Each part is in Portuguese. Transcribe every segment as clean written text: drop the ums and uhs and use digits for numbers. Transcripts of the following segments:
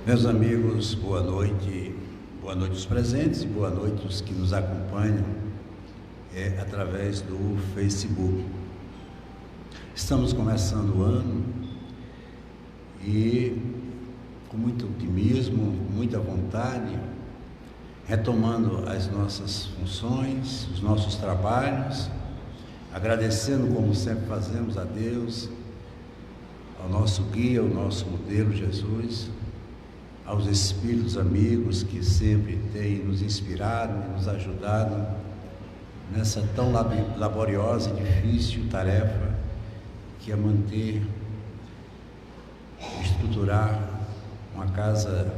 Meus amigos, boa noite os presentes e boa noite os que nos acompanham através do Facebook. Estamos começando o ano e com muito otimismo, com muita vontade, retomando as nossas funções, os nossos trabalhos, agradecendo como sempre fazemos a Deus, ao nosso guia, ao nosso modelo Jesus, aos espíritos amigos que sempre têm nos inspirado e nos ajudado nessa tão laboriosa e difícil tarefa que é manter, estruturar uma casa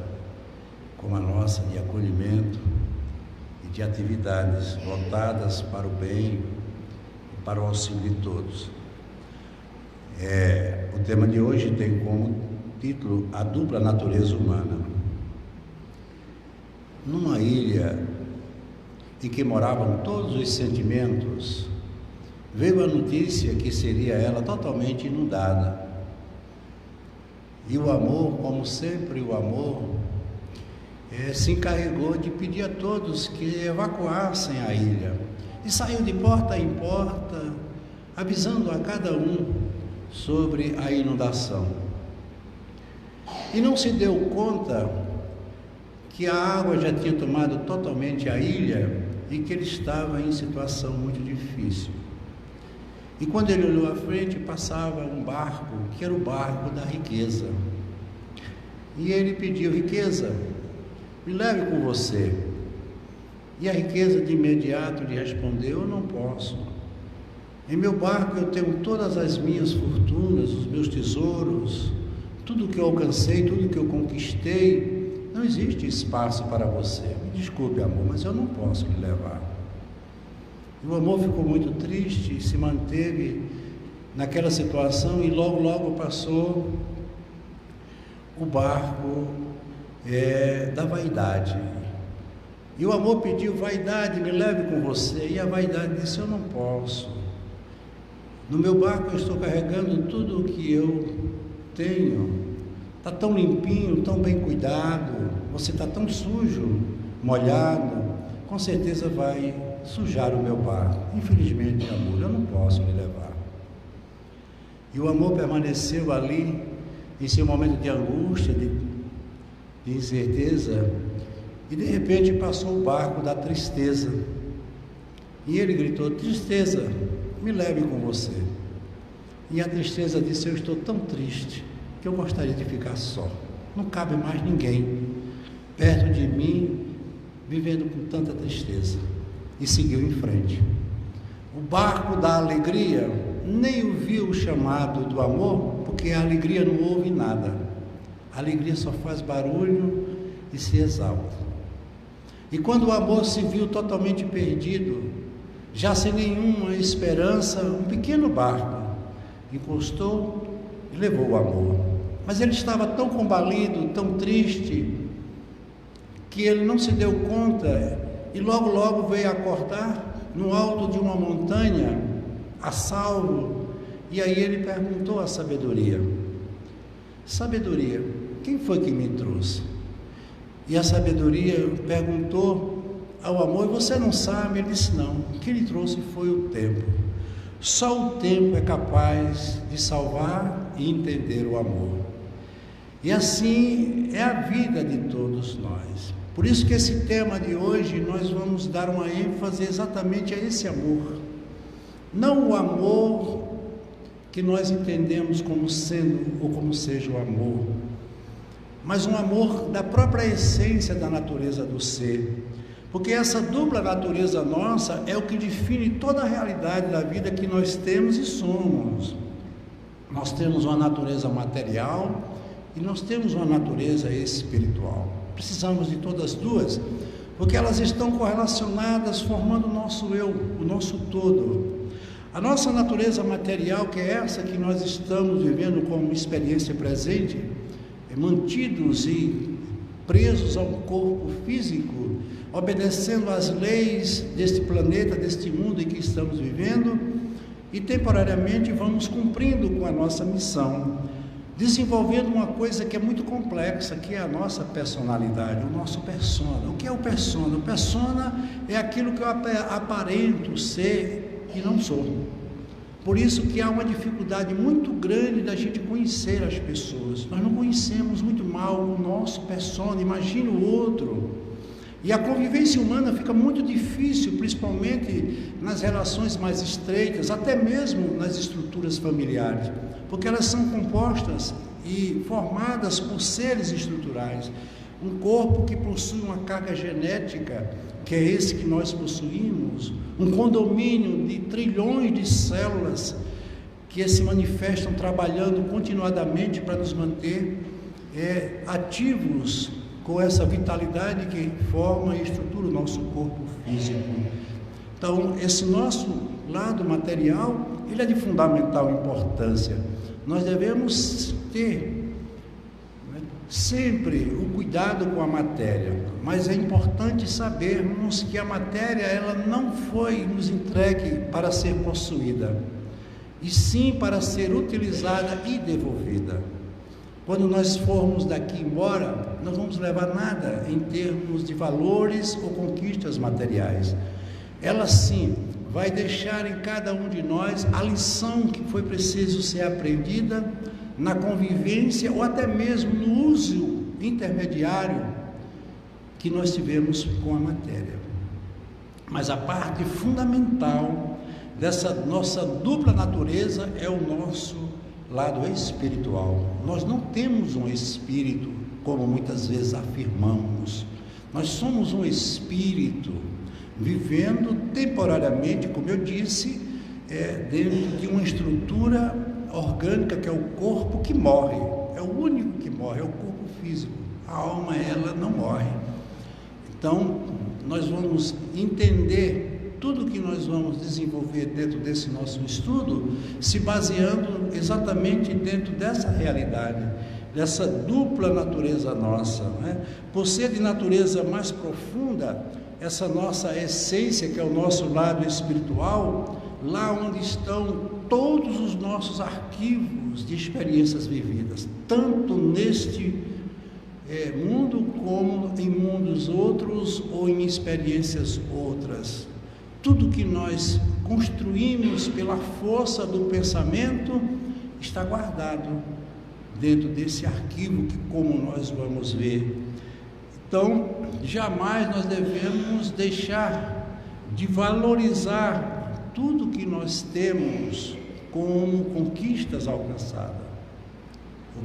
como a nossa de acolhimento e de atividades voltadas para o bem e para o auxílio de todos. O tema de hoje tem como título A Dupla Natureza Humana. Numa ilha em que moravam todos os sentimentos, veio a notícia que seria ela totalmente inundada. E o amor, como sempre o amor, se encarregou de pedir a todos que evacuassem a ilha. E saiu de porta em porta, avisando a cada um sobre a inundação. E não se deu conta que a água já tinha tomado totalmente a ilha e que ele estava em situação muito difícil. E quando ele olhou à frente, passava um barco, que era o barco da riqueza. E ele pediu: riqueza, me leve com você. E a riqueza de imediato lhe respondeu: eu não posso. Em meu barco eu tenho todas as minhas fortunas, os meus tesouros, tudo que eu alcancei, tudo que eu conquistei, não existe espaço para você. Me desculpe, amor, mas eu não posso lhe levar. E o amor ficou muito triste e se manteve naquela situação, e logo passou o barco da vaidade. E o amor pediu: vaidade, me leve com você. E a vaidade disse: eu não posso. No meu barco eu estou carregando tudo o que eu tenho. Está tão limpinho, tão bem cuidado. Você está tão sujo, molhado. Com certeza vai sujar o meu barco. Infelizmente, amor, eu não posso lhe levar. E o amor permaneceu ali, em seu momento de angústia, de incerteza, e de repente passou o barco da tristeza. E ele gritou: tristeza, me leve com você. E a tristeza disse: eu estou tão triste que eu gostaria de ficar só. Não cabe mais ninguém perto de mim, vivendo com tanta tristeza. E seguiu em frente. O barco da alegria nem ouviu o chamado do amor, porque a alegria não ouve nada. A alegria só faz barulho e se exalta. E quando o amor se viu totalmente perdido, já sem nenhuma esperança, um pequeno barco encostou e levou o amor. Mas ele estava tão combalido, tão triste, que ele não se deu conta, e logo veio acordar no alto de uma montanha, a salvo. E aí ele perguntou à sabedoria: sabedoria, quem foi que me trouxe? E a sabedoria perguntou ao amor: e você não sabe? Ele disse: não, o que lhe trouxe foi o tempo. Só o tempo é capaz de salvar e entender o amor. E assim é a vida de todos nós. Por isso que esse tema de hoje nós vamos dar uma ênfase exatamente a esse amor. Não o amor que nós entendemos como sendo ou como seja o amor, mas um amor da própria essência da natureza do ser. Porque essa dupla natureza nossa é o que define toda a realidade da vida que nós temos e somos. Nós temos uma natureza material e nós temos uma natureza espiritual. Precisamos de todas as duas, porque elas estão correlacionadas, formando o nosso eu, o nosso todo. A nossa natureza material, que é essa que nós estamos vivendo como experiência presente, mantidos e presos a um corpo físico, obedecendo às leis deste planeta, deste mundo em que estamos vivendo, e temporariamente vamos cumprindo com a nossa missão. desenvolvendo uma coisa que é muito complexa, que é a nossa personalidade, o nosso persona. O que é o persona? O persona é aquilo que eu aparento ser e não sou. Por isso que há uma dificuldade muito grande da gente conhecer as pessoas. Nós não conhecemos muito mal o nosso persona, imagina o outro. E a convivência humana fica muito difícil, principalmente nas relações mais estreitas, até mesmo nas estruturas familiares, porque elas são compostas e formadas por seres estruturais. Um corpo que possui uma carga genética, que é esse que nós possuímos, um condomínio de trilhões de células que se manifestam trabalhando continuadamente para nos manter ativos, com essa vitalidade que forma e estrutura o nosso corpo físico. Então, esse nosso lado material, ele é de fundamental importância. Nós devemos ter sempre o cuidado com a matéria, mas é importante sabermos que a matéria, ela não foi nos entregue para ser possuída, e sim para ser utilizada e devolvida. Quando nós formos daqui embora, não vamos levar nada em termos de valores ou conquistas materiais. Ela sim vai deixar em cada um de nós a lição que foi preciso ser aprendida na convivência ou até mesmo no uso intermediário que nós tivemos com a matéria. Mas a parte fundamental dessa nossa dupla natureza é o nosso lado espiritual. Nós não temos um espírito, como muitas vezes afirmamos. Nós somos um espírito vivendo temporariamente, como eu disse, dentro de uma estrutura orgânica que é o corpo que morre. É o único que morre, é o corpo físico. A alma, ela não morre. Então, nós vamos entender tudo que nós vamos desenvolver dentro desse nosso estudo, se baseando exatamente dentro dessa realidade, dessa dupla natureza nossa, né? Por ser de natureza mais profunda, essa nossa essência, que é o nosso lado espiritual, lá onde estão todos os nossos arquivos de experiências vividas, tanto neste mundo como em mundos outros ou em experiências outras. Tudo que nós construímos pela força do pensamento está guardado dentro desse arquivo que, como nós vamos ver. Então, jamais nós devemos deixar de valorizar tudo que nós temos como conquistas alcançadas.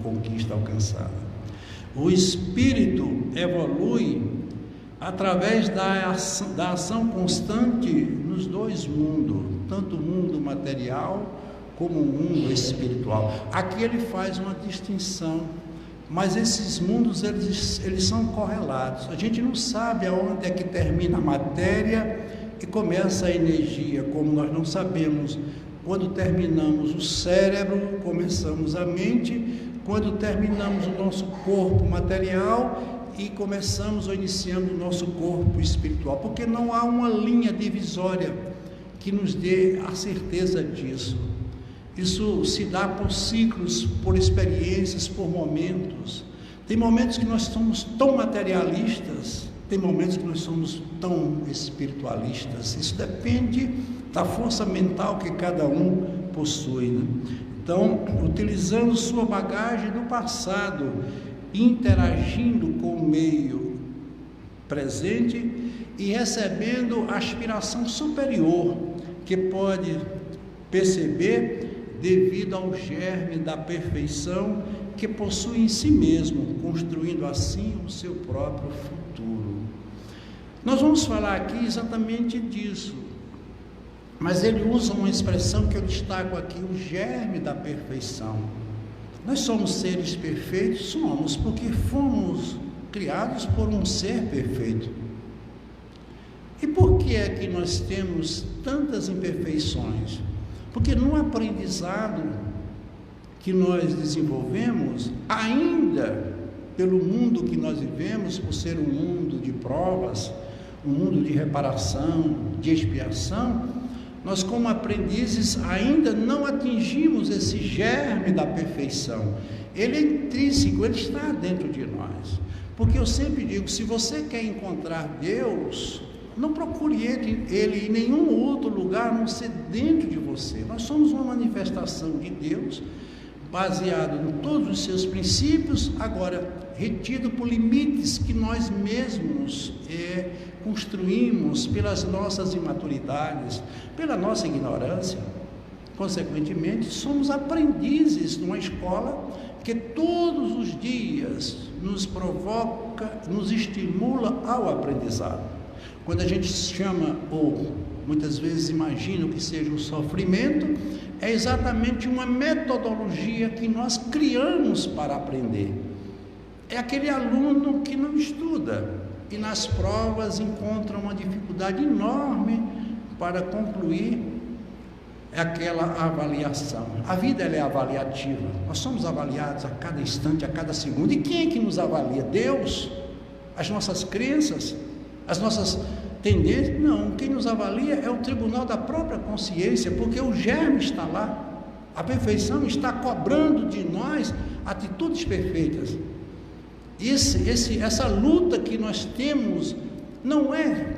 Conquista alcançada. O espírito evolui através da ação constante nos dois mundos, tanto o mundo material como o mundo espiritual. Aqui ele faz uma distinção, mas esses mundos eles são correlatos. A gente não sabe aonde é que termina a matéria e começa a energia, como nós não sabemos quando terminamos o cérebro, começamos a mente, quando terminamos o nosso corpo material e começamos ou iniciamos o nosso corpo espiritual, porque não há uma linha divisória que nos dê a certeza disso. Isso se dá por ciclos, por experiências, por momentos. Tem momentos que nós somos tão materialistas, tem momentos que nós somos tão espiritualistas. Isso depende da força mental que cada um possui, né? Então, utilizando sua bagagem do passado, interagindo com o meio presente e recebendo a aspiração superior que pode perceber devido ao germe da perfeição que possui em si mesmo, construindo assim o seu próprio futuro. Nós vamos falar aqui exatamente disso, mas ele usa uma expressão que eu destaco aqui, o germe da perfeição. Nós somos seres perfeitos? Somos, porque fomos criados por um ser perfeito. E por que é que nós temos tantas imperfeições? Porque no aprendizado que nós desenvolvemos, ainda pelo mundo que nós vivemos, por ser um mundo de provas, um mundo de reparação, de expiação, Nós, como aprendizes, ainda não atingimos esse germe da perfeição. Ele é intrínseco, ele está dentro de nós. Porque eu sempre digo, se você quer encontrar Deus, não procure ele em nenhum outro lugar, a não ser dentro de você. Nós somos uma manifestação de Deus, baseado em todos os seus princípios, agora retido por limites que nós mesmos construímos pelas nossas imaturidades, pela nossa ignorância. Consequentemente, somos aprendizes numa escola que todos os dias nos provoca, nos estimula ao aprendizado. Quando a gente chama, ou muitas vezes imagina que seja um sofrimento, é exatamente uma metodologia que nós criamos para aprender. É aquele aluno que não estuda e nas provas encontra uma dificuldade enorme para concluir aquela avaliação. A vida ela é avaliativa, nós somos avaliados a cada instante, a cada segundo. E quem é que nos avalia? Deus? As nossas crenças? As nossas tendências? Não, quem nos avalia é o tribunal da própria consciência, porque o germe está lá, a perfeição está cobrando de nós atitudes perfeitas. Essa luta que nós temos não é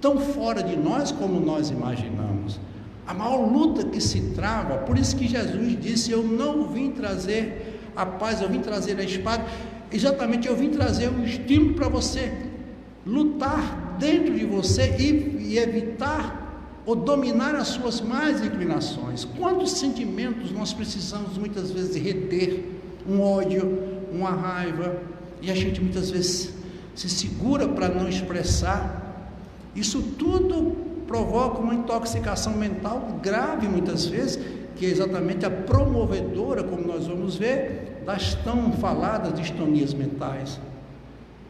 tão fora de nós como nós imaginamos. A maior luta que se trava, por isso que Jesus disse: eu não vim trazer a paz, eu vim trazer a espada. Exatamente, eu vim trazer um estímulo para você lutar dentro de você e evitar ou dominar as suas más inclinações. Quantos sentimentos nós precisamos muitas vezes reter? Um ódio, uma raiva, e a gente muitas vezes se segura para não expressar. Isso tudo provoca uma intoxicação mental grave muitas vezes, que é exatamente a promovedora, como nós vamos ver, das tão faladas distonias mentais,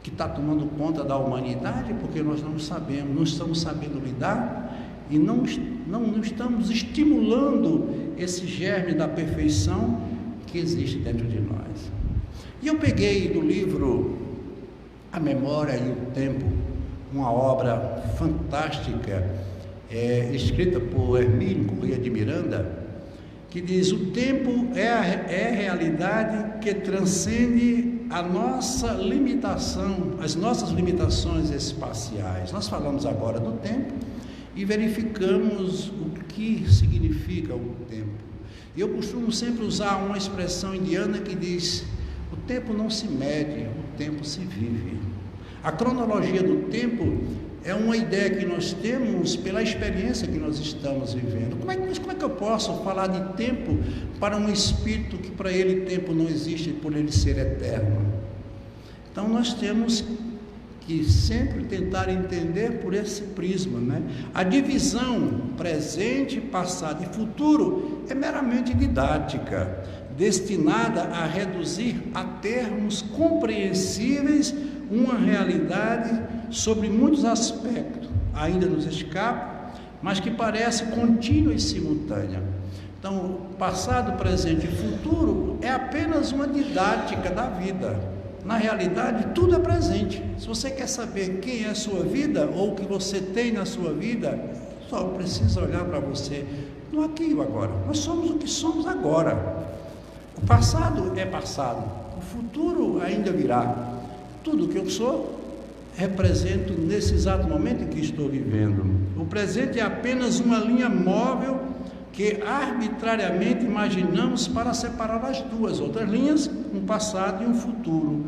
que está tomando conta da humanidade, porque nós não sabemos, não estamos sabendo lidar e não estamos estimulando esse germe da perfeição que existe dentro de nós. E eu peguei do livro A Memória e o Tempo, uma obra fantástica, escrita por Hermínio Corrêa de Miranda, que diz: o tempo é a realidade que transcende a nossa limitação, as nossas limitações espaciais. Nós falamos agora do tempo e verificamos o que significa o tempo. Eu costumo sempre usar uma expressão indiana que diz: o tempo não se mede, o tempo se vive. A cronologia do tempo é uma ideia que nós temos pela experiência que nós estamos vivendo. Como é que eu posso falar de tempo para um espírito que para ele tempo não existe por ele ser eterno? Então nós temos que sempre tentar entender por esse prisma, né? A divisão presente, passado e futuro é meramente didática, destinada a reduzir a termos compreensíveis uma realidade sobre muitos aspectos, ainda nos escapa, mas que parece contínua e simultânea. Então, passado, presente e futuro é apenas uma didática da vida. Na realidade, tudo é presente. Se você quer saber quem é a sua vida, ou o que você tem na sua vida, só precisa olhar para você, no aqui e agora. Nós somos o que somos agora. O passado é passado, o futuro ainda virá. Tudo o que eu sou, represento nesse exato momento em que estou vivendo. O presente é apenas uma linha móvel que arbitrariamente imaginamos para separar as duas outras linhas, um passado e um futuro.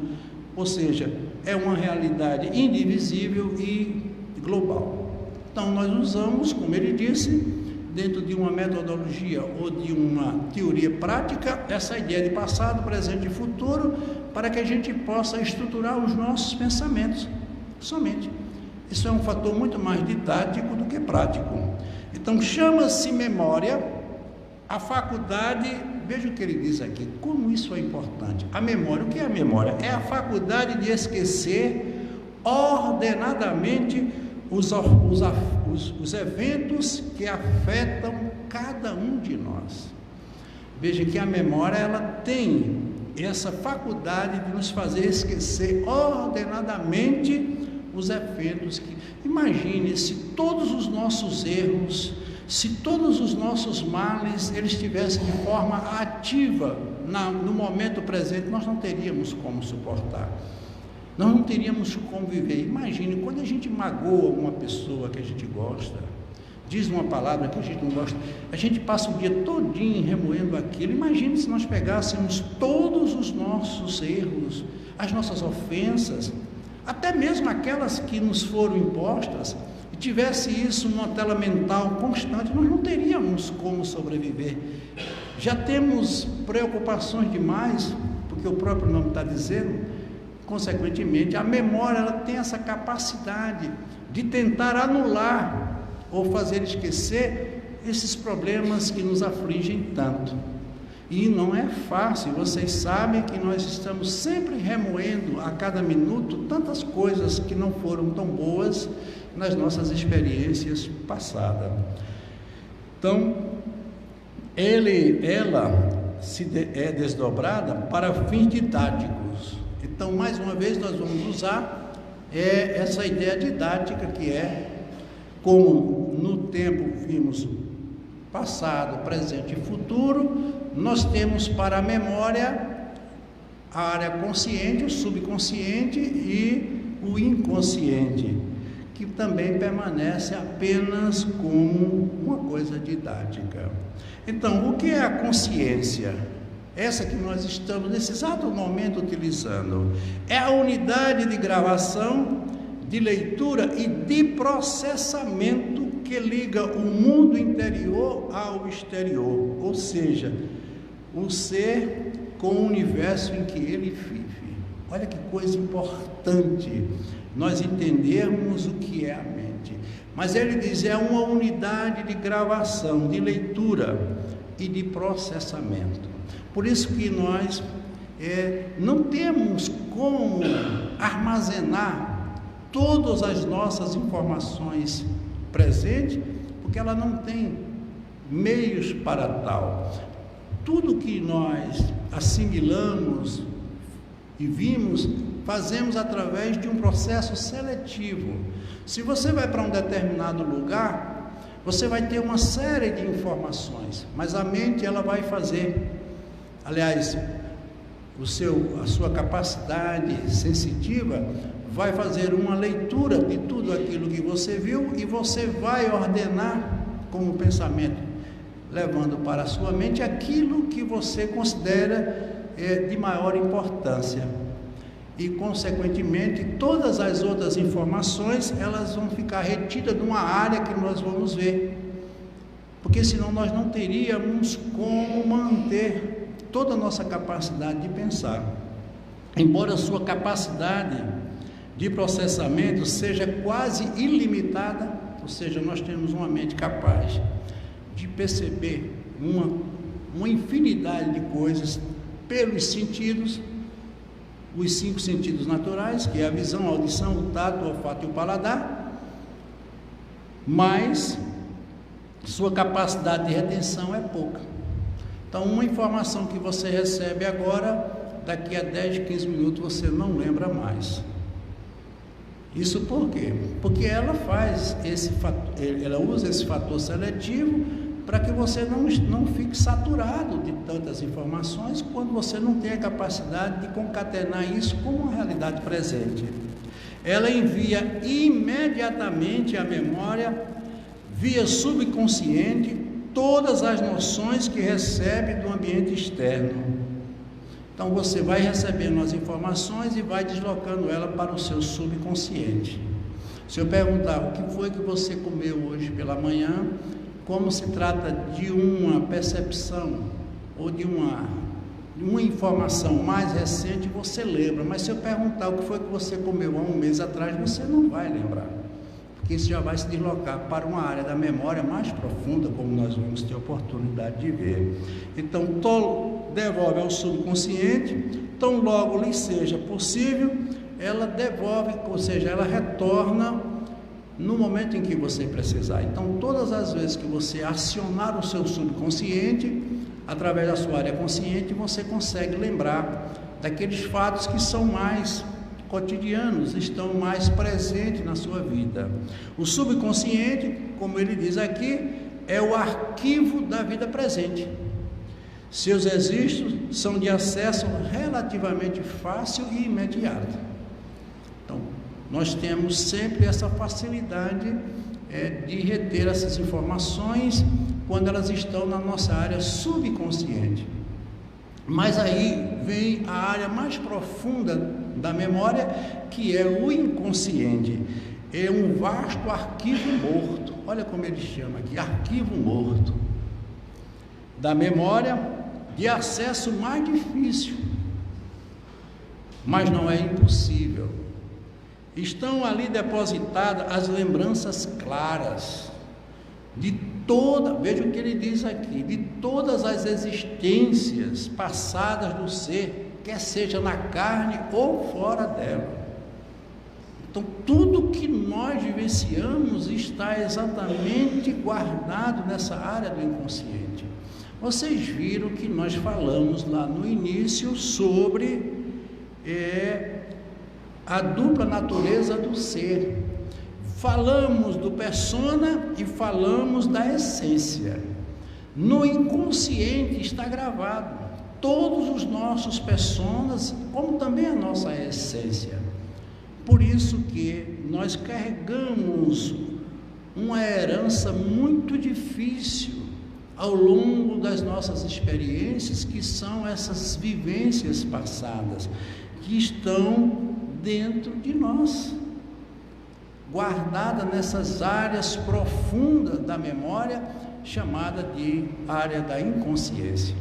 Ou seja, é uma realidade indivisível e global. Então nós usamos, como ele disse, dentro de uma metodologia ou de uma teoria prática, essa ideia de passado, presente e futuro, para que a gente possa estruturar os nossos pensamentos, somente. Isso é um fator muito mais didático do que prático. Então, chama-se memória a faculdade, veja o que ele diz aqui, como isso é importante. A memória, o que é a memória? É a faculdade de esquecer ordenadamente os eventos que afetam cada um de nós. Veja que a memória, ela tem essa faculdade de nos fazer esquecer ordenadamente os efeitos que... Imagine se todos os nossos erros, se todos os nossos males, eles estivessem de forma ativa no momento presente, nós não teríamos como suportar. Nós não teríamos como viver. Imagine, quando a gente magoa uma pessoa que a gente gosta, diz uma palavra que a gente não gosta, a gente passa o dia todinho remoendo aquilo. Imagine se nós pegássemos todos os nossos erros, as nossas ofensas, até mesmo aquelas que nos foram impostas, e tivesse isso numa tela mental constante, nós não teríamos como sobreviver. Já temos preocupações demais, porque o próprio nome está dizendo. Consequentemente, a memória, ela tem essa capacidade de tentar anular ou fazer esquecer esses problemas que nos afligem tanto. E não é fácil. Vocês sabem que nós estamos sempre remoendo a cada minuto tantas coisas que não foram tão boas nas nossas experiências passadas. Então, ela é desdobrada para fins didáticos. Então, mais uma vez, nós vamos usar essa ideia didática, que é como no tempo vimos passado, presente e futuro, nós temos para a memória a área consciente, o subconsciente e o inconsciente, que também permanece apenas como uma coisa didática. Então, o que é a consciência? Essa que nós estamos nesse exato momento utilizando, é a unidade de gravação, de leitura e de processamento que liga o mundo interior ao exterior, ou seja, o ser com o universo em que ele vive. Olha que coisa importante nós entendermos o que é a mente. Mas ele diz, é uma unidade de gravação, de leitura e de processamento. Por isso que nós não temos como armazenar todas as nossas informações presentes, porque ela não tem meios para tal. Tudo que nós assimilamos e vimos, fazemos através de um processo seletivo. Se você vai para um determinado lugar, você vai ter uma série de informações, mas a mente, ela vai fazer, aliás, a sua capacidade sensitiva vai fazer uma leitura de tudo aquilo que você viu e você vai ordenar como pensamento, levando para a sua mente aquilo que você considera de maior importância. E, consequentemente, todas as outras informações, elas vão ficar retidas numa área que nós vamos ver. Porque senão nós não teríamos como manter toda a nossa capacidade de pensar. Embora a sua capacidade de processamento seja quase ilimitada, ou seja, nós temos uma mente capaz de perceber uma infinidade de coisas pelos sentidos, os 5 sentidos naturais, que é a visão, a audição, o tato, o olfato e o paladar, mas sua capacidade de retenção é pouca. Então, uma informação que você recebe agora, daqui a 10, 15 minutos você não lembra mais. Isso por quê? Porque ela faz ela usa esse fator seletivo para que você não fique saturado de tantas informações, quando você não tem a capacidade de concatenar isso com uma realidade presente. Ela envia imediatamente à memória, via subconsciente, todas as noções que recebe do ambiente externo. Então você vai recebendo as informações e vai deslocando ela para o seu subconsciente. Se eu perguntar o que foi que você comeu hoje pela manhã, como se trata de uma percepção ou de uma informação mais recente, você lembra. Mas se eu perguntar o que foi que você comeu há um mês atrás, você não vai lembrar, porque isso já vai se deslocar para uma área da memória mais profunda, como nós vamos ter oportunidade de ver. Então, devolve ao subconsciente, tão logo lhe seja possível, ela devolve, ou seja, ela retorna no momento em que você precisar. Então, todas as vezes que você acionar o seu subconsciente, através da sua área consciente, você consegue lembrar daqueles fatos que são mais cotidianos estão mais presentes na sua vida. O subconsciente, como ele diz aqui, é o arquivo da vida presente. Seus registros são de acesso relativamente fácil e imediato. Então, nós temos sempre essa facilidade de reter essas informações quando elas estão na nossa área subconsciente. Mas aí vem a área mais profunda da memória, que é o inconsciente. É um vasto arquivo morto. Olha como ele chama aqui, arquivo morto. Da memória, de acesso mais difícil, mas não é impossível. Estão ali depositadas as lembranças claras de veja o que ele diz aqui, de todas as existências passadas do ser, quer seja na carne ou fora dela. Então, tudo que nós vivenciamos está exatamente guardado nessa área do inconsciente. Vocês viram que nós falamos lá no início sobre a dupla natureza do ser. Falamos do persona e falamos da essência. No inconsciente está gravado todos os nossos personas, como também a nossa essência. Por isso que nós carregamos uma herança muito difícil ao longo das nossas experiências, que são essas vivências passadas, que estão dentro de nós, guardada nessas áreas profundas da memória, chamada de área da inconsciência.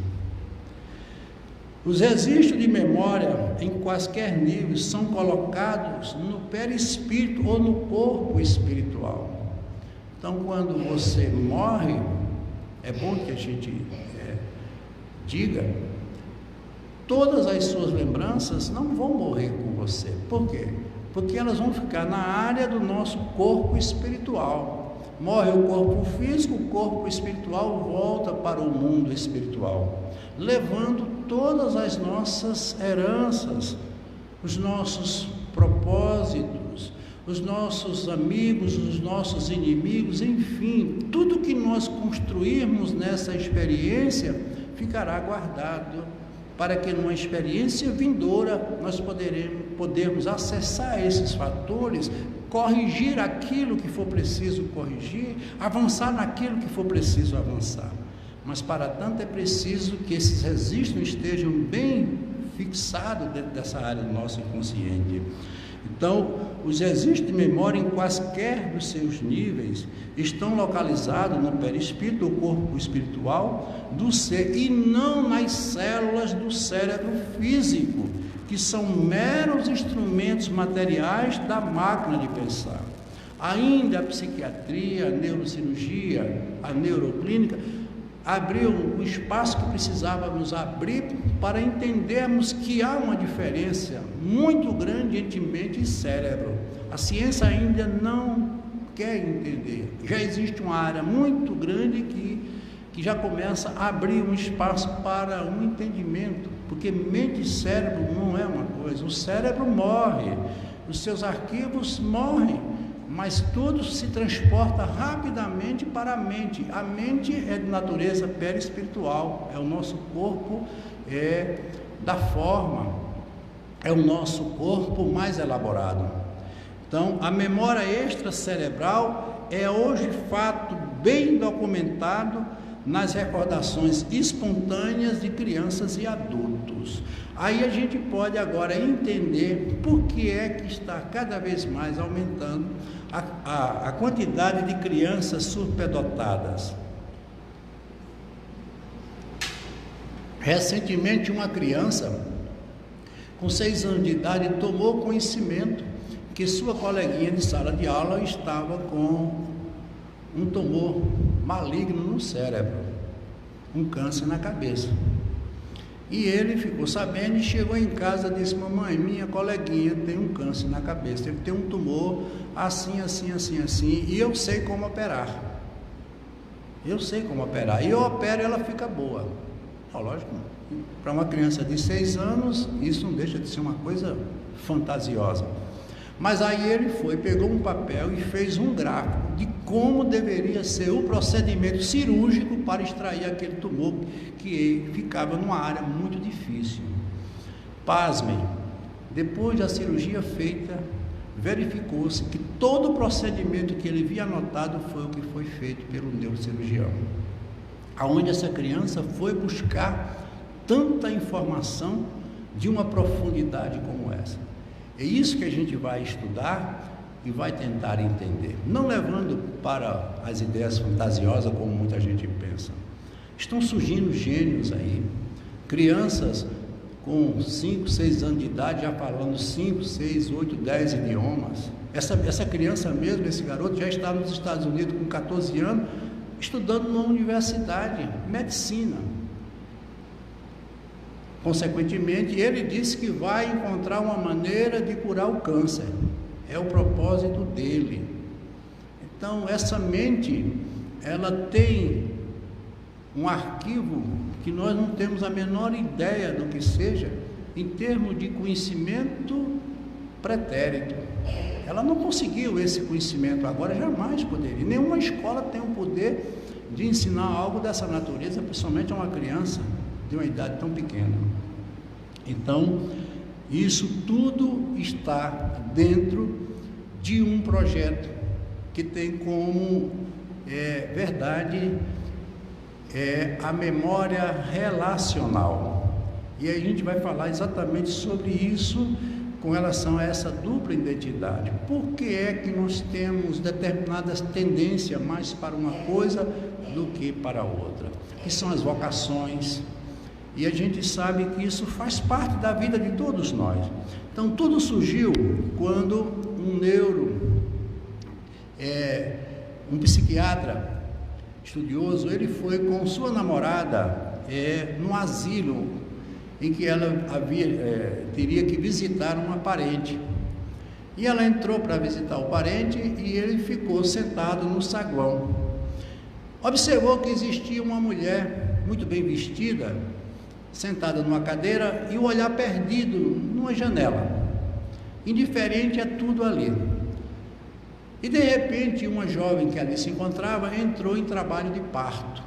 Os registros de memória em quaisquer níveis são colocados no perispírito ou no corpo espiritual. Então, quando você morre, é bom que a gente diga, todas as suas lembranças não vão morrer com você. Por quê? Porque elas vão ficar na área do nosso corpo espiritual. Morre o corpo físico, o corpo espiritual volta para o mundo espiritual, levando todas as nossas heranças, os nossos propósitos, os nossos amigos, os nossos inimigos, enfim, tudo que nós construirmos nessa experiência ficará guardado, para que numa experiência vindoura nós podermos acessar esses fatores, corrigir aquilo que for preciso corrigir, avançar naquilo que for preciso avançar. Mas para tanto é preciso que esses registros estejam bem fixados dentro dessa área do nosso inconsciente. Então, os registros de memória em quaisquer dos seus níveis estão localizados no perispírito, o corpo espiritual do ser, e não nas células do cérebro físico, que são meros instrumentos materiais da máquina de pensar. Ainda a psiquiatria, a neurocirurgia, a neuroclínica abriu o espaço que precisávamos abrir para entendermos que há uma diferença muito grande entre mente e cérebro. A ciência ainda não quer entender. Já existe uma área muito grande que já começa a abrir um espaço para um entendimento, porque mente e cérebro não é uma coisa. O cérebro morre, os seus arquivos morrem, mas tudo se transporta rapidamente para a mente. A mente é de natureza perispiritual, é o nosso corpo da forma, é o nosso corpo mais elaborado. Então, a memória extracerebral é hoje fato bem documentado nas recordações espontâneas de crianças e adultos. Aí a gente pode agora entender por que é que está cada vez mais aumentando a quantidade de crianças superdotadas. Recentemente, uma criança com 6 anos de idade tomou conhecimento que sua coleguinha de sala de aula estava com um tumor maligno no cérebro, um câncer na cabeça. E ele ficou sabendo e chegou em casa e disse: mamãe, minha coleguinha tem um câncer na cabeça, ele tem um tumor assim, assim, assim, assim, e eu sei como operar. Eu sei como operar. E eu opero e ela fica boa. Lógico, para uma criança de 6 anos, isso não deixa de ser uma coisa fantasiosa. Mas aí ele pegou um papel e fez um gráfico de como deveria ser o procedimento cirúrgico para extrair aquele tumor que ficava numa área muito difícil. Pasmem, depois da cirurgia feita, verificou-se que todo o procedimento que ele havia anotado foi o que foi feito pelo neurocirurgião. Aonde essa criança foi buscar tanta informação de uma profundidade como essa. É isso que a gente vai estudar e vai tentar entender, não levando para as ideias fantasiosas como muita gente pensa. Estão surgindo gênios aí, crianças com 5, 6 anos de idade já falando 5, 6, 8, 10 idiomas. Essa criança mesmo, esse garoto já está nos Estados Unidos com 14 anos, estudando numa universidade, medicina. Consequentemente, ele disse que vai encontrar uma maneira de curar o câncer. É o propósito dele. Então, essa mente, ela tem um arquivo que nós não temos a menor ideia do que seja, em termos de conhecimento pretérito. Ela não conseguiu esse conhecimento agora, jamais poderia. Nenhuma escola tem o poder de ensinar algo dessa natureza, principalmente a uma criança de uma idade tão pequena. Então, isso tudo está dentro de um projeto que tem como verdade a memória relacional. E aí a gente vai falar exatamente sobre isso com relação a essa dupla identidade. Por que é que nós temos determinadas tendências mais para uma coisa do que para a outra? Que são as vocações. E a gente sabe que isso faz parte da vida de todos nós. Então, tudo surgiu quando um psiquiatra estudioso, ele foi com sua namorada num asilo em que ela teria que visitar uma parente. E ela entrou para visitar o parente e ele ficou sentado no saguão. Observou que existia uma mulher muito bem vestida, sentada numa cadeira e o olhar perdido numa janela, indiferente a tudo ali. E de repente uma jovem que ali se encontrava entrou em trabalho de parto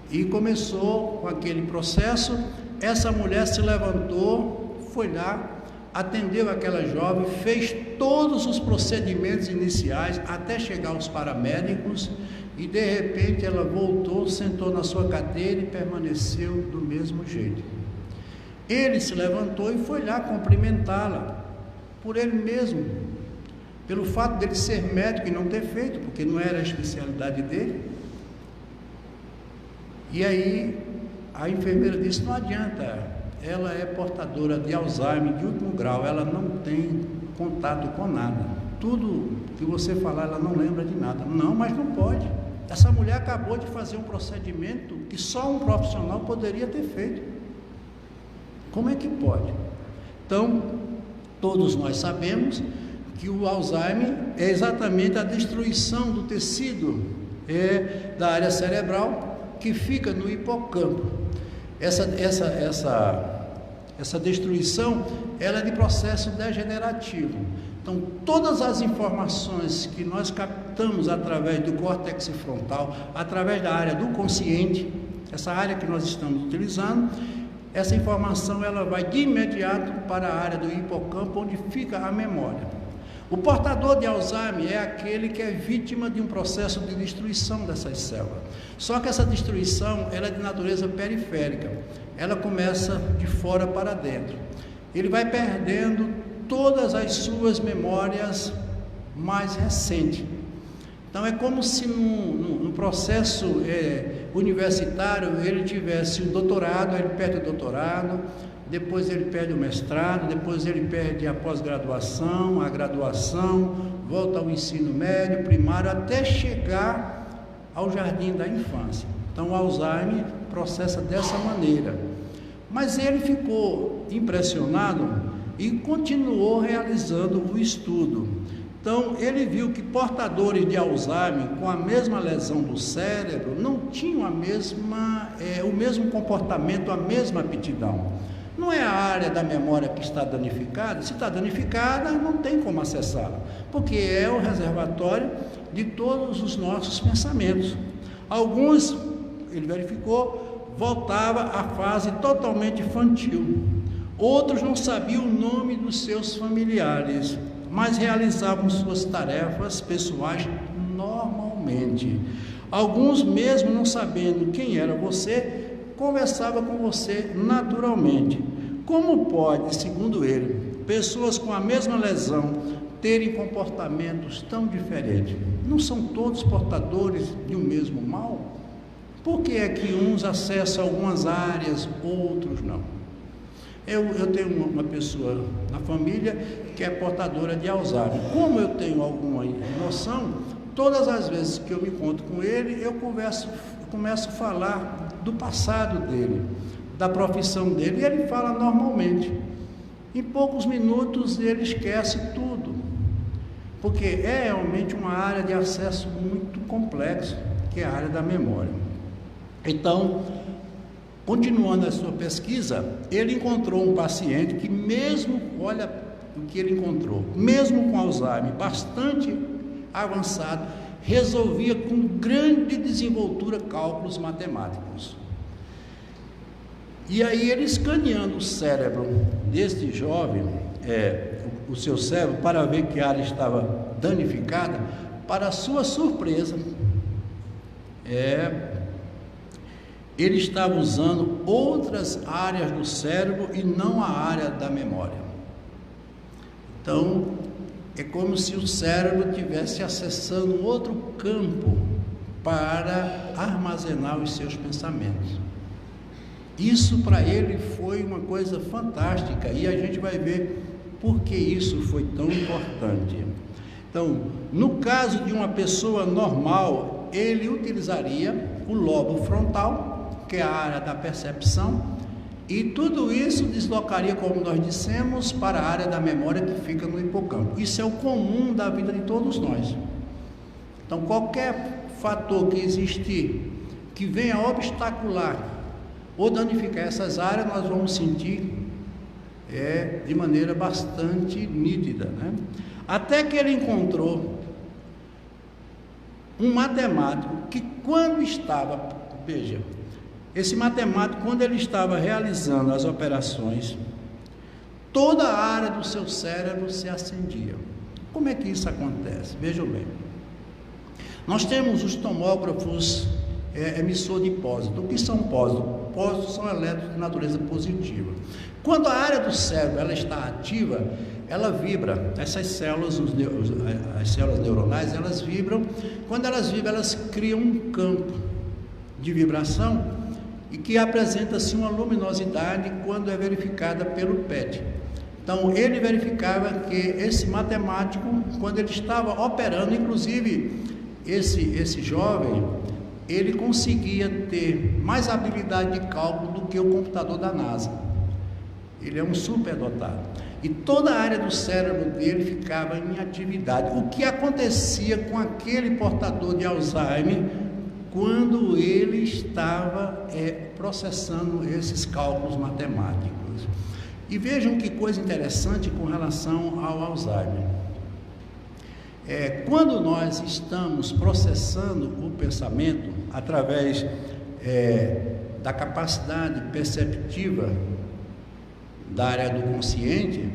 e começou com aquele processo. Essa mulher se levantou, foi lá, atendeu aquela jovem, fez todos os procedimentos iniciais até chegar aos paramédicos. E de repente ela voltou, sentou na sua cadeira e permaneceu do mesmo jeito. Ele se levantou e foi lá cumprimentá-la, por ele mesmo, pelo fato dele ser médico e não ter feito, porque não era a especialidade dele. E aí a enfermeira disse: não adianta, ela é portadora de Alzheimer de último grau, ela não tem contato com nada, tudo que você falar ela não lembra de nada. Não, mas não pode. Essa mulher acabou de fazer um procedimento que só um profissional poderia ter feito. Como é que pode? Então, todos nós sabemos que o Alzheimer é exatamente a destruição do tecido da área cerebral que fica no hipocampo. Essa destruição, ela é de processo degenerativo. Então, todas as informações que nós captamos através do córtex frontal, através da área do consciente, essa área que nós estamos utilizando, essa informação ela vai de imediato para a área do hipocampo, onde fica a memória. O portador de Alzheimer é aquele que é vítima de um processo de destruição dessas células. Só que essa destruição ela é de natureza periférica, ela começa de fora para dentro. Ele vai perdendo todas as suas memórias mais recentes. Então é como se no processo universitário ele tivesse o doutorado, ele perde o doutorado, depois ele perde o mestrado, depois ele perde a pós-graduação, a graduação, volta ao ensino médio, primário, até chegar ao jardim da infância. Então o Alzheimer processa dessa maneira. Mas ele ficou impressionado e continuou realizando o estudo. Então, ele viu que portadores de Alzheimer com a mesma lesão do cérebro não tinham o mesmo comportamento, a mesma aptidão. Não é a área da memória que está danificada. Se está danificada, não tem como acessá-la, porque é o reservatório de todos os nossos pensamentos. Alguns, ele verificou, voltava à fase totalmente infantil. Outros não sabiam o nome dos seus familiares, mas realizavam suas tarefas pessoais normalmente. Alguns, mesmo não sabendo quem era você, conversava com você naturalmente. Como pode, segundo ele, pessoas com a mesma lesão terem comportamentos tão diferentes? Não são todos portadores de um mesmo mal? Por que é que uns acessam algumas áreas, outros não? Eu tenho uma pessoa na família que é portadora de Alzheimer. Como eu tenho alguma noção, todas as vezes que eu me encontro com ele, eu começo a falar do passado dele, da profissão dele, e ele fala normalmente. Em poucos minutos ele esquece tudo, porque é realmente uma área de acesso muito complexa, que é a área da memória. Então, continuando a sua pesquisa, ele encontrou um paciente que olha o que ele encontrou, mesmo com Alzheimer bastante avançado, resolvia com grande desenvoltura cálculos matemáticos. E aí ele, escaneando o cérebro deste jovem, o seu cérebro, para ver que área estava danificada, para sua surpresa, ele estava usando outras áreas do cérebro e não a área da memória. Então, é como se o cérebro estivesse acessando outro campo para armazenar os seus pensamentos. Isso para ele foi uma coisa fantástica, e a gente vai ver por que isso foi tão importante. Então, no caso de uma pessoa normal, ele utilizaria o lobo frontal, que é a área da percepção, e tudo isso deslocaria, como nós dissemos, para a área da memória que fica no hipocampo. Isso é o comum da vida de todos nós. Então, qualquer fator que existir, que venha obstacular ou danificar essas áreas, nós vamos sentir de maneira bastante nítida, né? Até que ele encontrou um matemático que, quando estava, veja, esse matemático, quando ele estava realizando as operações, toda a área do seu cérebro se acendia. Como é que isso acontece? Vejam bem. Nós temos os tomógrafos emissor de pósito. O que são pósitos? Pósitos são elétrons de natureza positiva. Quando a área do cérebro ela está ativa, ela vibra. Essas células, as células neuronais, elas vibram. Quando elas vibram, elas criam um campo de vibração e que apresenta-se uma luminosidade quando é verificada pelo PET. Então, ele verificava que esse matemático, quando ele estava operando, inclusive esse jovem, ele conseguia ter mais habilidade de cálculo do que o computador da NASA. Ele é um superdotado. E toda a área do cérebro dele ficava em atividade. O que acontecia com aquele portador de Alzheimer quando ele estava processando esses cálculos matemáticos? E vejam que coisa interessante com relação ao Alzheimer. Quando nós estamos processando o pensamento através da capacidade perceptiva da área do consciente,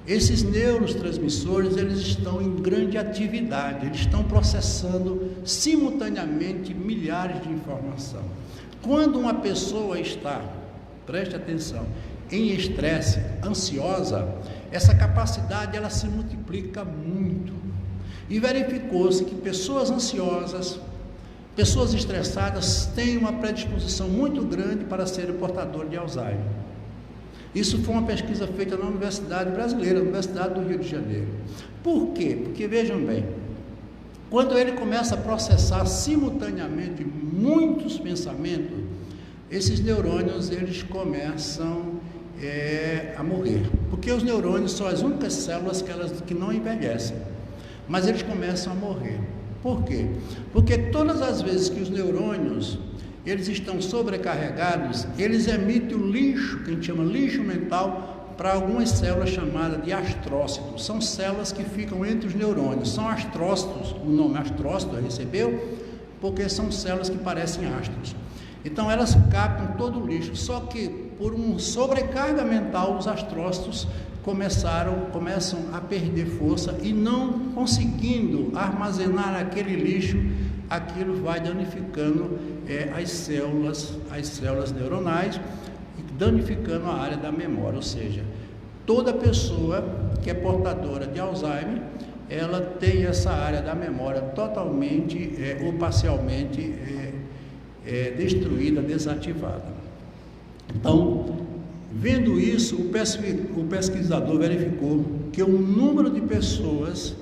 esses neurotransmissores, eles estão em grande atividade, eles estão processando simultaneamente milhares de informações. Quando uma pessoa está, preste atenção, em estresse, ansiosa, essa capacidade ela se multiplica muito. E verificou-se que pessoas ansiosas, pessoas estressadas têm uma predisposição muito grande para serem portadores de Alzheimer. Isso foi uma pesquisa feita na Universidade Brasileira, na Universidade do Rio de Janeiro. Por quê? Porque vejam bem, quando ele começa a processar simultaneamente muitos pensamentos, esses neurônios eles começam a morrer, porque os neurônios são as únicas células que não envelhecem. mas eles começam a morrer. Por quê? Porque todas as vezes que os neurônios eles estão sobrecarregados, eles emitem o lixo, que a gente chama lixo mental, para algumas células chamadas de astrócitos. São células que ficam entre os neurônios. São astrócitos, o nome astrócito recebeu, porque são células que parecem astros. Então elas captam todo o lixo, só que por uma sobrecarga mental, os astrócitos começam a perder força e não conseguindo armazenar aquele lixo, aquilo vai danificando as células neuronais, danificando a área da memória. Ou seja, toda pessoa que é portadora de Alzheimer, ela tem essa área da memória totalmente ou parcialmente destruída, desativada. Então, vendo isso, o pesquisador verificou que o número de pessoas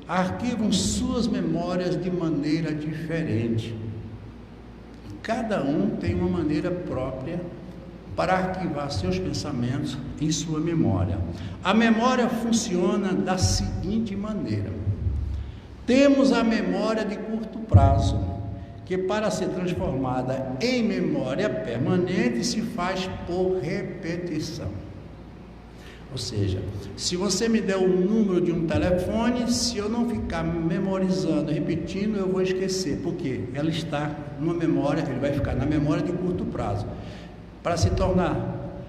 arquivam suas memórias de maneira diferente. Cada um tem uma maneira própria para arquivar seus pensamentos em sua memória. A memória funciona da seguinte maneira: temos a memória de curto prazo, que para ser transformada em memória permanente se faz por repetição. Ou seja, se você me der o número de um telefone, se eu não ficar memorizando, repetindo, eu vou esquecer, porque ela está numa memória, ele vai ficar na memória de curto prazo. Para se tornar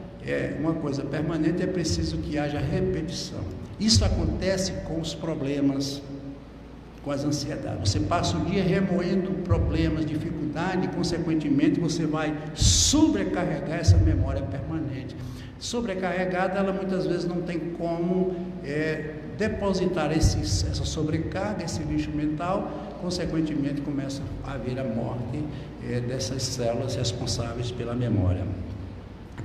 uma coisa permanente, é preciso que haja repetição. Isso acontece com os problemas, com as ansiedades. Você passa o dia remoendo problemas, dificuldade, e consequentemente você vai sobrecarregar essa memória permanente. Sobrecarregada, ela muitas vezes não tem como depositar essa sobrecarga, esse lixo mental, consequentemente começa a haver a morte dessas células responsáveis pela memória.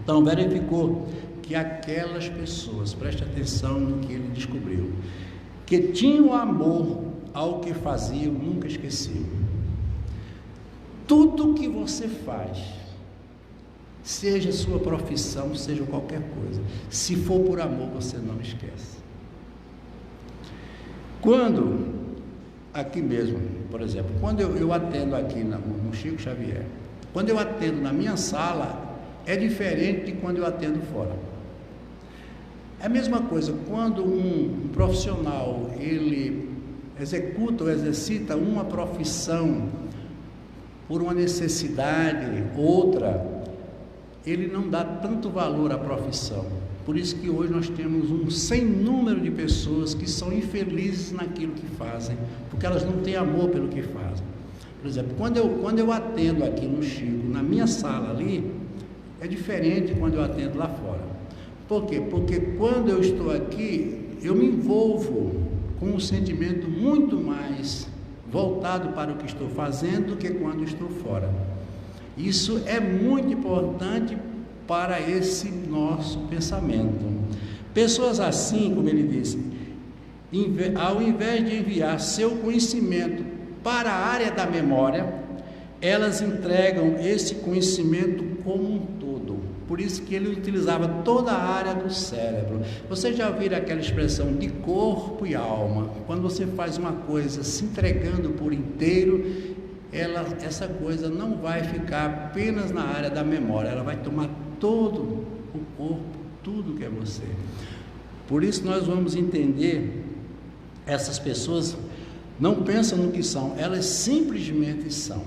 Então verificou que aquelas pessoas, preste atenção no que ele descobriu, que tinham amor ao que faziam, nunca esqueciam. Tudo que você faz, seja sua profissão, seja qualquer coisa, se for por amor, você não esquece. Quando, aqui mesmo, por exemplo, quando eu atendo aqui no Chico Xavier, quando eu atendo na minha sala, é diferente de quando eu atendo fora. É a mesma coisa, quando um profissional, ele executa ou exercita uma profissão por uma necessidade, outra, ele não dá tanto valor à profissão. Por isso que hoje nós temos um sem número de pessoas que são infelizes naquilo que fazem, porque elas não têm amor pelo que fazem. Por exemplo, quando eu atendo aqui no Chico, na minha sala ali, é diferente quando eu atendo lá fora. Por quê? Porque quando eu estou aqui, eu me envolvo com um sentimento muito mais voltado para o que estou fazendo do que quando estou fora. Isso é muito importante para esse nosso pensamento. Pessoas assim, como ele disse, ao invés de enviar seu conhecimento para a área da memória, elas entregam esse conhecimento como um todo. Por isso que ele utilizava toda a área do cérebro. Você já ouviu aquela expressão de corpo e alma? Quando você faz uma coisa se entregando por inteiro, essa coisa não vai ficar apenas na área da memória, ela vai tomar todo o corpo, tudo que é você. Por isso nós vamos entender, essas pessoas não pensam no que são, elas simplesmente são.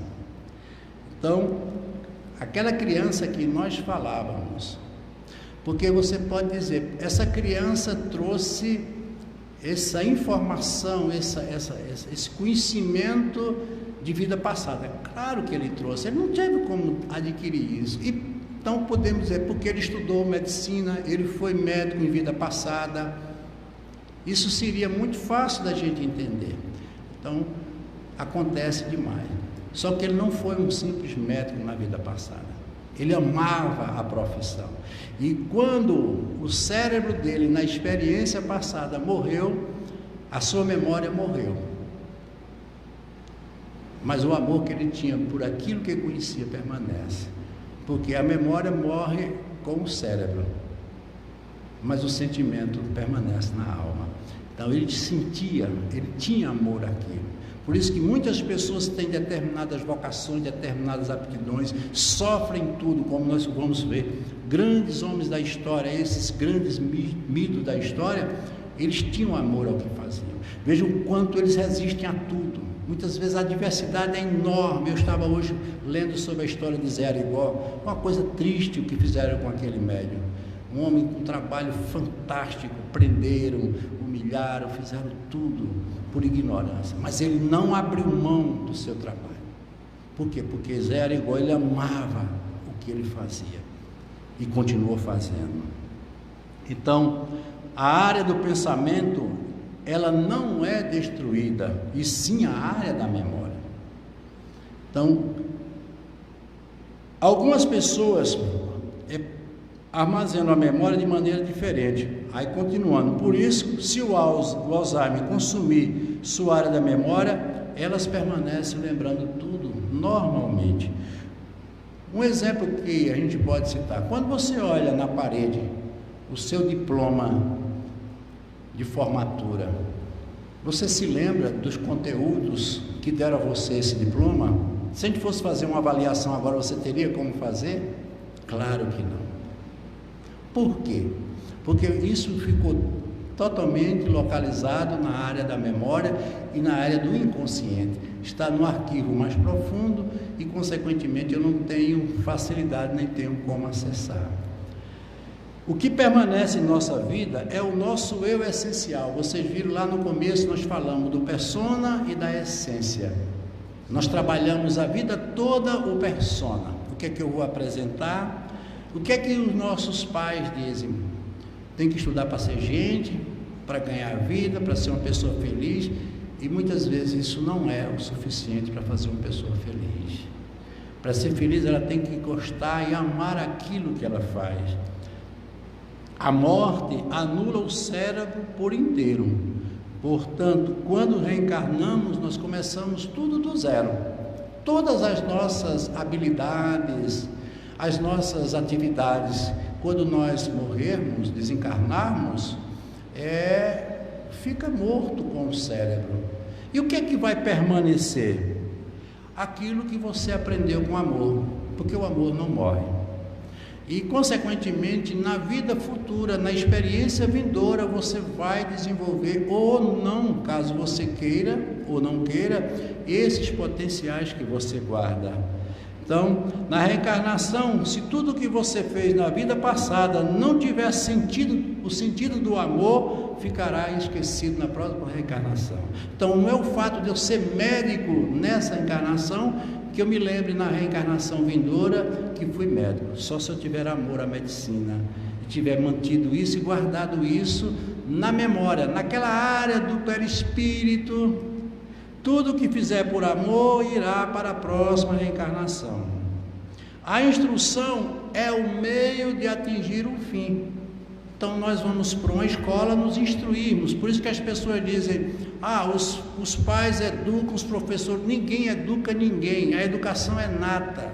Então, aquela criança que nós falávamos, porque você pode dizer, essa criança trouxe essa informação, esse conhecimento de vida passada. Claro que ele trouxe, ele não teve como adquirir isso. Então podemos dizer, porque ele estudou medicina, ele foi médico em vida passada. Isso seria muito fácil da gente entender. Então, acontece demais. Só que ele não foi um simples médico na vida passada. Ele amava a profissão. E quando o cérebro dele, na experiência passada, morreu, a sua memória morreu. Mas o amor que ele tinha por aquilo que conhecia permanece. Porque a memória morre com o cérebro, mas o sentimento permanece na alma. Então ele sentia, ele tinha amor àquilo. Por isso que muitas pessoas têm determinadas vocações, determinadas aptidões, sofrem tudo, como nós vamos ver. Grandes homens da história, esses grandes mitos da história, eles tinham amor ao que faziam. Vejam o quanto eles resistem a tudo. Muitas vezes a adversidade é enorme. Eu estava hoje lendo sobre a história de Zé Arigó, uma coisa triste o que fizeram com aquele médium. Um homem com um trabalho fantástico, prenderam, humilharam, fizeram tudo por ignorância. Mas ele não abriu mão do seu trabalho. Por quê? Porque Zé Arigó, ele amava o que ele fazia e continuou fazendo. Então, a área do pensamento, ela não é destruída, e sim a área da memória. Então, algumas pessoas armazenam a memória de maneira diferente. Aí continuando, por isso, se o Alzheimer consumir sua área da memória, elas permanecem lembrando tudo normalmente. Um exemplo que a gente pode citar: quando você olha na parede o seu diploma de formatura, você se lembra dos conteúdos que deram a você esse diploma? Se a gente fosse fazer uma avaliação agora, você teria como fazer? Claro que não. Por quê? Porque isso ficou totalmente localizado na área da memória e na área do inconsciente. Está no arquivo mais profundo e, consequentemente, eu não tenho facilidade, nem tenho como acessar. O que permanece em nossa vida é o nosso eu essencial. Vocês viram lá no começo, nós falamos do persona e da essência. Nós trabalhamos a vida toda o persona. O que é que eu vou apresentar? O que é que os nossos pais dizem? Tem que estudar para ser gente, para ganhar vida, para ser uma pessoa feliz. E muitas vezes isso não é o suficiente para fazer uma pessoa feliz. Para ser feliz, ela tem que gostar e amar aquilo que ela faz. A morte anula o cérebro por inteiro. Portanto, quando reencarnamos, nós começamos tudo do zero. Todas as nossas habilidades, as nossas atividades, quando nós morrermos, desencarnarmos, fica morto com o cérebro. E o que é que vai permanecer? Aquilo que você aprendeu com amor, porque o amor não morre. E, consequentemente, na vida futura, na experiência vindoura, você vai desenvolver ou não, caso você queira ou não queira, esses potenciais que você guarda. Então, na reencarnação, se tudo que você fez na vida passada não tiver sentido, o sentido do amor ficará esquecido na próxima reencarnação. Então, não é o fato de eu ser médico nessa encarnação que eu me lembre na reencarnação vindoura que fui médico. Só se eu tiver amor à medicina e tiver mantido isso e guardado isso na memória, naquela área do perispírito. Tudo que fizer por amor irá para a próxima reencarnação. A instrução é o meio de atingir o fim. Então nós vamos para uma escola nos instruirmos. Por isso que as pessoas dizem: os pais educam os professores. Ninguém educa ninguém. A educação é nata,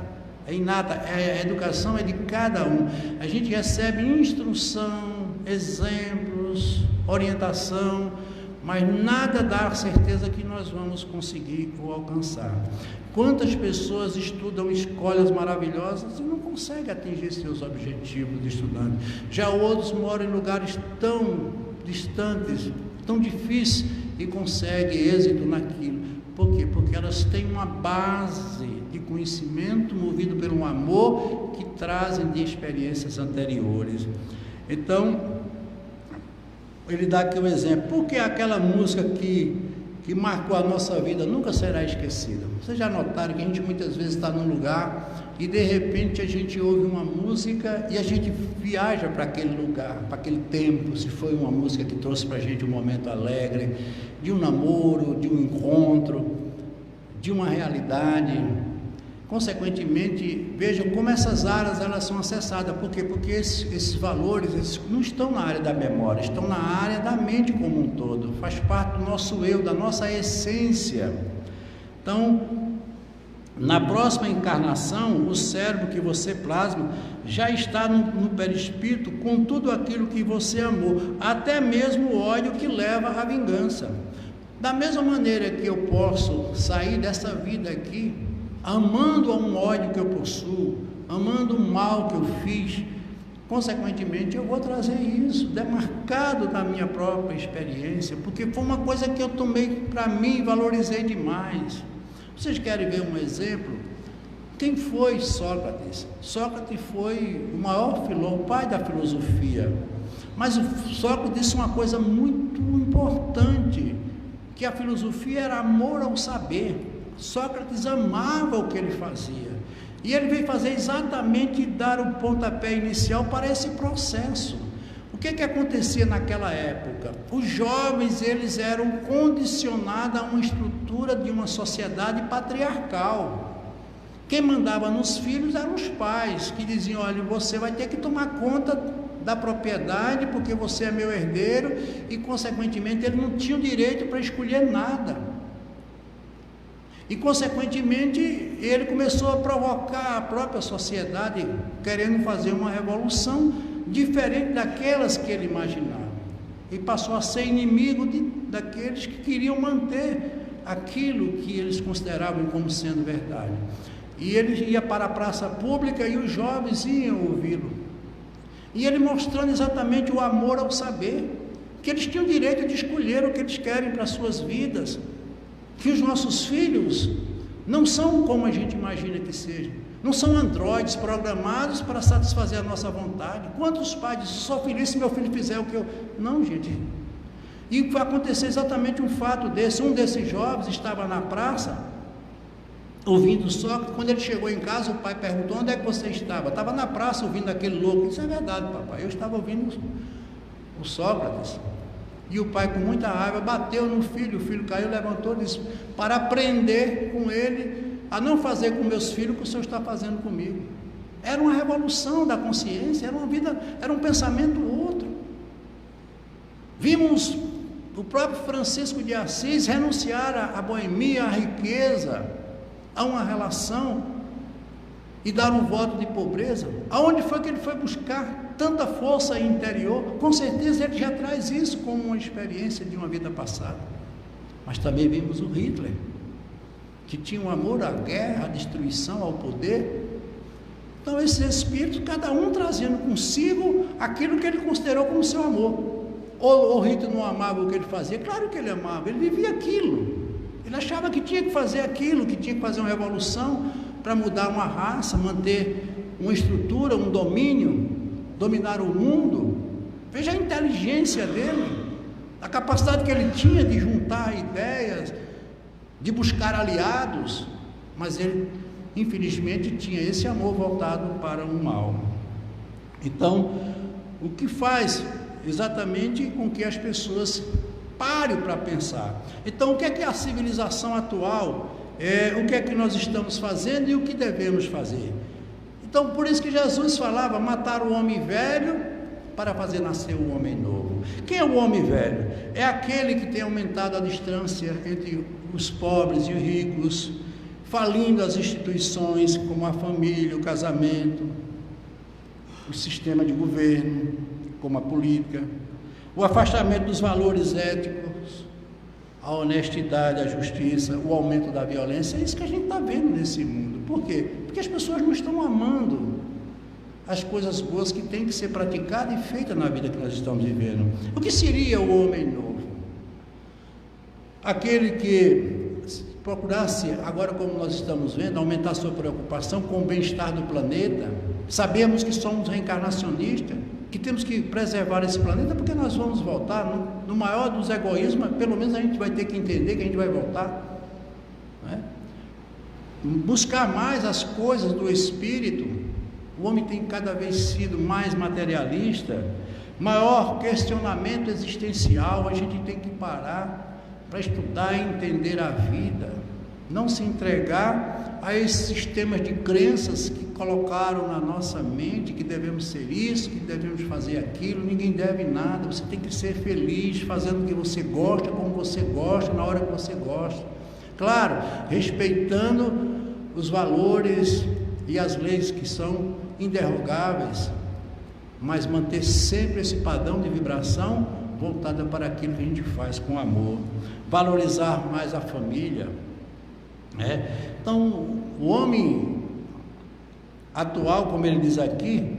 é inata. A educação é de cada um. A gente recebe instrução, exemplos, orientação, mas nada dá a certeza que nós vamos conseguir ou alcançar. Quantas pessoas estudam escolas maravilhosas e não conseguem atingir seus objetivos de estudante? Já outros moram em lugares tão distantes, tão difíceis e conseguem êxito naquilo. Por quê? Porque elas têm uma base de conhecimento movido pelo amor que trazem de experiências anteriores. Então, ele dá aqui um exemplo. Por que aquela música que marcou a nossa vida nunca será esquecida? Vocês já notaram que a gente muitas vezes está num lugar e de repente a gente ouve uma música e a gente viaja para aquele lugar, para aquele tempo, se foi uma música que trouxe para a gente um momento alegre, de um namoro, de um encontro, de uma realidade. Consequentemente, vejam como essas áreas elas são acessadas. Por quê? Porque esses valores não estão na área da memória, estão na área da mente como um todo. Faz parte do nosso eu, da nossa essência. Então, Na próxima encarnação, o cérebro que você plasma já está no perispírito com tudo aquilo que você amou, até mesmo o ódio que leva à vingança. Da mesma maneira que eu posso sair dessa vida aqui, amando a um ódio que eu possuo, amando o mal que eu fiz, consequentemente eu vou trazer isso, demarcado da minha própria experiência, porque foi uma coisa que eu tomei para mim e valorizei demais. Vocês querem ver um exemplo? Quem foi Sócrates? Sócrates foi o maior filósofo, o pai da filosofia. Mas o Sócrates disse uma coisa muito importante, que a filosofia era amor ao saber. Sócrates amava o que ele fazia. E ele veio fazer exatamente dar o pontapé inicial para esse processo. O que acontecia naquela época? Os jovens, eles eram condicionados a uma estrutura de uma sociedade patriarcal. Quem mandava nos filhos eram os pais, que diziam: olha, você vai ter que tomar conta da propriedade, porque você é meu herdeiro, e consequentemente ele não tinha o direito para escolher nada. E consequentemente ele começou a provocar a própria sociedade, querendo fazer uma revolução diferente daquelas que ele imaginava, e passou a ser inimigo daqueles que queriam manter aquilo que eles consideravam como sendo verdade. E ele ia para a praça pública e os jovens iam ouvi-lo, e ele mostrando exatamente o amor ao saber, que eles tinham o direito de escolher o que eles querem para as suas vidas, que os nossos filhos não são como a gente imagina que sejam, não são androides programados para satisfazer a nossa vontade. Quantos pais dizem: sou feliz se meu filho fizer o que eu... Não, gente. E vai acontecer exatamente um fato desse. Um desses jovens estava na praça, ouvindo Sócrates. Quando ele chegou em casa, o pai perguntou: onde é que você estava? Estava na praça ouvindo aquele louco. Isso é verdade, papai, eu estava ouvindo o Sócrates. E o pai, com muita raiva, bateu no filho. O filho caiu, levantou e disse: para aprender com ele a não fazer com meus filhos o que o senhor está fazendo comigo. Era uma revolução da consciência, era uma vida, era um pensamento outro. Vimos o próprio Francisco de Assis renunciar à boemia, à riqueza, a uma relação, e dar um voto de pobreza. Aonde foi que ele foi buscar tanta força interior? Com certeza ele já traz isso como uma experiência de uma vida passada. Mas também vimos o Hitler, que tinha um amor à guerra, à destruição, ao poder. Então esses espíritos, cada um trazendo consigo aquilo que ele considerou como seu amor. Ou o Hitler não amava o que ele fazia? Claro que ele amava, ele vivia aquilo. Ele achava que tinha que fazer aquilo, que tinha que fazer uma revolução para mudar uma raça, manter uma estrutura, um domínio, dominar o mundo. Veja a inteligência dele, a capacidade que ele tinha de juntar ideias, de buscar aliados, mas ele, infelizmente, tinha esse amor voltado para o mal. Então, o que faz exatamente com que as pessoas parem para pensar. Então, o que é a civilização atual? O que é que nós estamos fazendo e o que devemos fazer? Então, por isso que Jesus falava: matar o homem velho para fazer nascer o homem novo. Quem é o homem velho? É aquele que tem aumentado a distância entre os pobres e os ricos, falindo as instituições como a família, o casamento, o sistema de governo, como a política, o afastamento dos valores éticos, a honestidade, a justiça, o aumento da violência. É isso que a gente está vendo nesse mundo. Por quê? Porque as pessoas não estão amando as coisas boas que têm que ser praticadas e feitas na vida que nós estamos vivendo. O que seria o homem novo? Aquele que procurasse, agora como nós estamos vendo, aumentar a sua preocupação com o bem-estar do planeta. Sabemos que somos reencarnacionistas, que temos que preservar esse planeta, porque nós vamos voltar. No maior dos egoísmos, pelo menos a gente vai ter que entender que a gente vai voltar, não é? Buscar mais as coisas do espírito. O homem tem cada vez sido mais materialista, maior questionamento existencial. A gente tem que parar para estudar e entender a vida, não se entregar a esses sistemas de crenças que colocaram na nossa mente que devemos ser isso, que devemos fazer aquilo. Ninguém deve nada, você tem que ser feliz fazendo o que você gosta, como você gosta, na hora que você gosta, claro, respeitando os valores e as leis que são inderrogáveis, mas manter sempre esse padrão de vibração voltada para aquilo que a gente faz com amor, valorizar mais a família, né? Então, o homem atual, como ele diz aqui,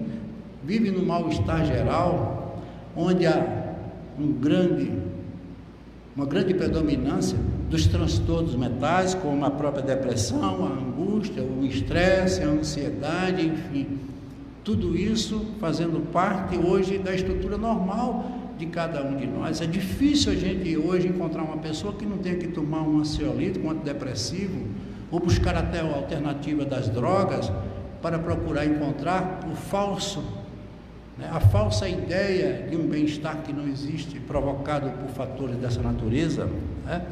vive no mal-estar geral, onde há uma grande predominância dos transtornos mentais, como a própria depressão, a angústia, o estresse, a ansiedade, enfim, tudo isso fazendo parte hoje da estrutura normal de cada um de nós. É difícil a gente hoje encontrar uma pessoa que não tenha que tomar um ansiolítico, um antidepressivo, ou buscar até a alternativa das drogas para procurar encontrar o falso, né, a falsa ideia de um bem-estar que não existe, provocado por fatores dessa natureza, né?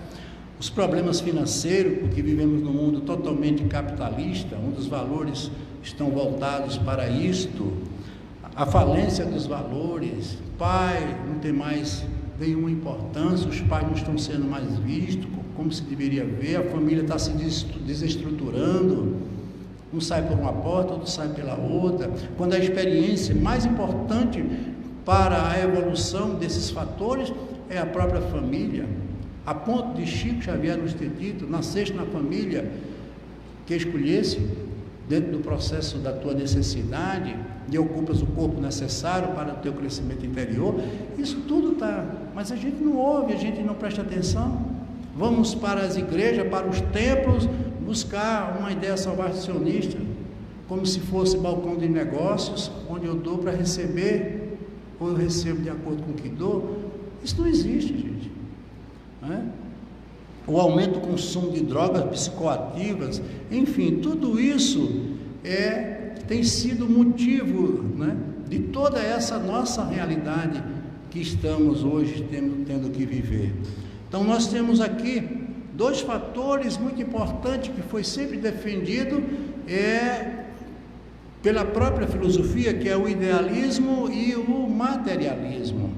Os problemas financeiros, porque vivemos num mundo totalmente capitalista, onde os valores estão voltados para isto, a falência dos valores, pai não tem mais nenhuma importância, os pais não estão sendo mais vistos como se deveria ver, a família está se desestruturando, um sai por uma porta, outro sai pela outra, quando a experiência mais importante para a evolução desses fatores é a própria família, a ponto de Chico Xavier nos ter dito: nasceste na família que escolhesse, dentro do processo da tua necessidade, e ocupas o corpo necessário para o teu crescimento interior. Isso tudo está, mas a gente não ouve, a gente não presta atenção. Vamos para as igrejas, para os templos, buscar uma ideia salvacionista, como se fosse balcão de negócios, onde eu dou para receber, ou eu recebo de acordo com o que dou. Isso não existe, gente, né? O aumento do consumo de drogas psicoativas, enfim, tudo isso tem sido motivo, né, de toda essa nossa realidade que estamos hoje tendo que viver. Então nós temos aqui dois fatores muito importantes que foi sempre defendido pela própria filosofia, que é o idealismo e o materialismo.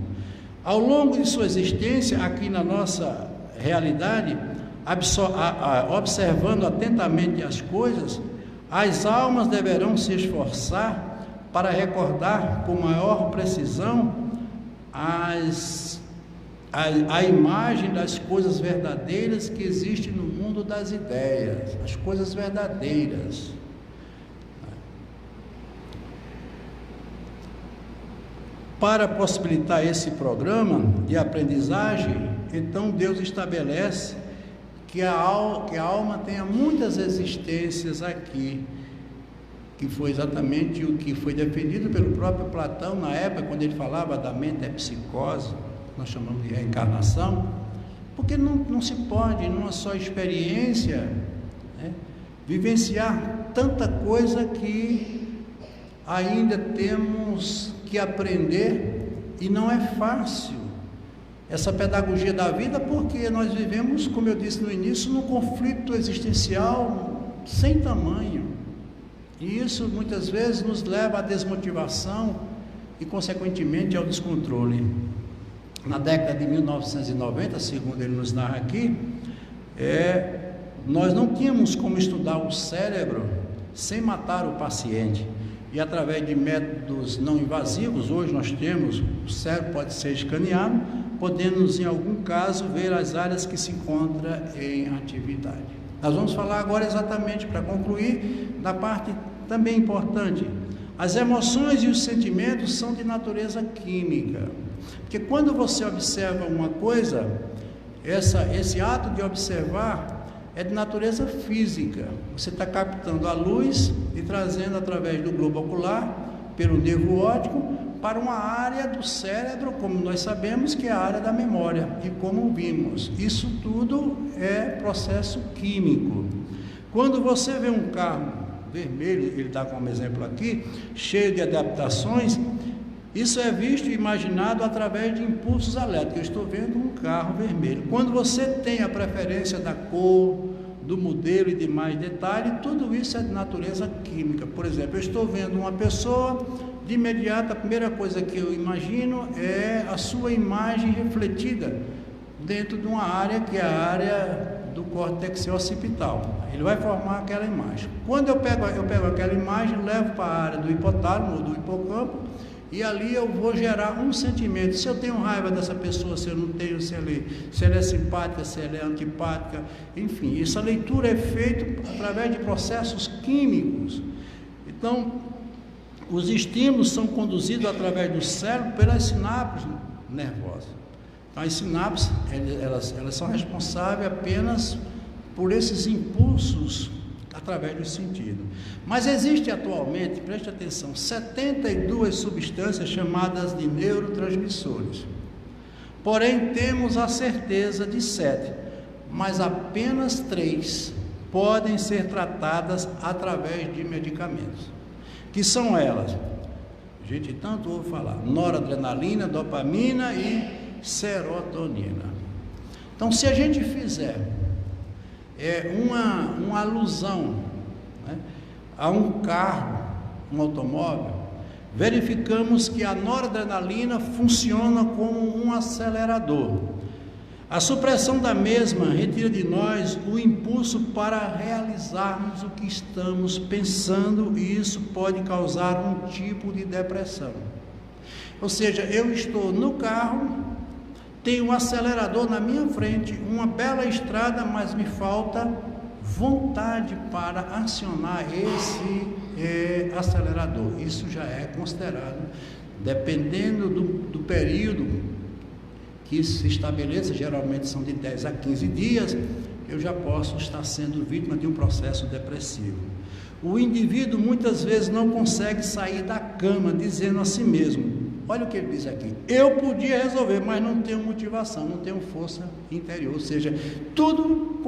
Ao longo de sua existência aqui na nossa realidade, observando atentamente as coisas, as almas deverão se esforçar para recordar com maior precisão a imagem das coisas verdadeiras que existem no mundo das ideias, as coisas verdadeiras. Para possibilitar esse programa de aprendizagem, então Deus estabelece que a alma tenha muitas existências aqui, que foi exatamente o que foi defendido pelo próprio Platão na época, quando ele falava da metempsicose, nós chamamos de reencarnação, porque não se pode, numa só experiência, né, vivenciar tanta coisa que ainda temos que aprender, e não é fácil essa pedagogia da vida, porque nós vivemos, como eu disse no início, num conflito existencial sem tamanho, e isso muitas vezes nos leva à desmotivação e consequentemente ao descontrole. Na década de 1990, segundo ele nos narra aqui, nós não tínhamos como estudar o cérebro sem matar o paciente, e através de métodos não invasivos, hoje nós temos, o cérebro pode ser escaneado, podemos em algum caso ver as áreas que se encontram em atividade. Nós vamos falar agora exatamente, para concluir, da parte também importante. As emoções e os sentimentos são de natureza química, porque quando você observa uma coisa, esse ato de observar é de natureza física. Você está captando a luz e trazendo através do globo ocular, pelo nervo óptico, para uma área do cérebro, como nós sabemos, que é a área da memória, e como vimos, isso tudo é processo químico. Quando você vê um carro vermelho, ele está como exemplo aqui, cheio de adaptações, isso é visto e imaginado através de impulsos elétricos. Eu estou vendo um carro vermelho. Quando você tem a preferência da cor, do modelo e demais detalhes, tudo isso é de natureza química. Por exemplo, eu estou vendo uma pessoa, de imediato a primeira coisa que eu imagino é a sua imagem refletida dentro de uma área que é a área do córtex occipital. Ele vai formar aquela imagem. Quando eu pego aquela imagem, levo para a área do hipotálamo ou do hipocampo, e ali eu vou gerar um sentimento. Se eu tenho raiva dessa pessoa, se eu não tenho, se ela é simpática, se ela é antipática, enfim. Essa leitura é feita através de processos químicos. Então, os estímulos são conduzidos através do cérebro pelas sinapses nervosas. Então, as sinapses, elas são responsáveis apenas por esses impulsos através do sentido. Mas existe atualmente, preste atenção, 72 substâncias chamadas de neurotransmissores. Porém, temos a certeza de 7, mas apenas 3 podem ser tratadas através de medicamentos. Que são elas? A gente tanto ouve falar: noradrenalina, dopamina e serotonina. Então, se a gente fizer uma alusão, né, a um carro, um automóvel, verificamos que a noradrenalina funciona como um acelerador. A supressão da mesma retira de nós o impulso para realizarmos o que estamos pensando, e isso pode causar um tipo de depressão. Ou seja, eu estou no carro, tenho um acelerador na minha frente, uma bela estrada, mas me falta vontade para acionar esse acelerador. Isso já é considerado, dependendo do período que se estabeleça, geralmente são de 10 a 15 dias, eu já posso estar sendo vítima de um processo depressivo. O indivíduo muitas vezes não consegue sair da cama, dizendo a si mesmo, olha o que ele diz aqui: eu podia resolver, mas não tenho motivação, não tenho força interior. Ou seja, tudo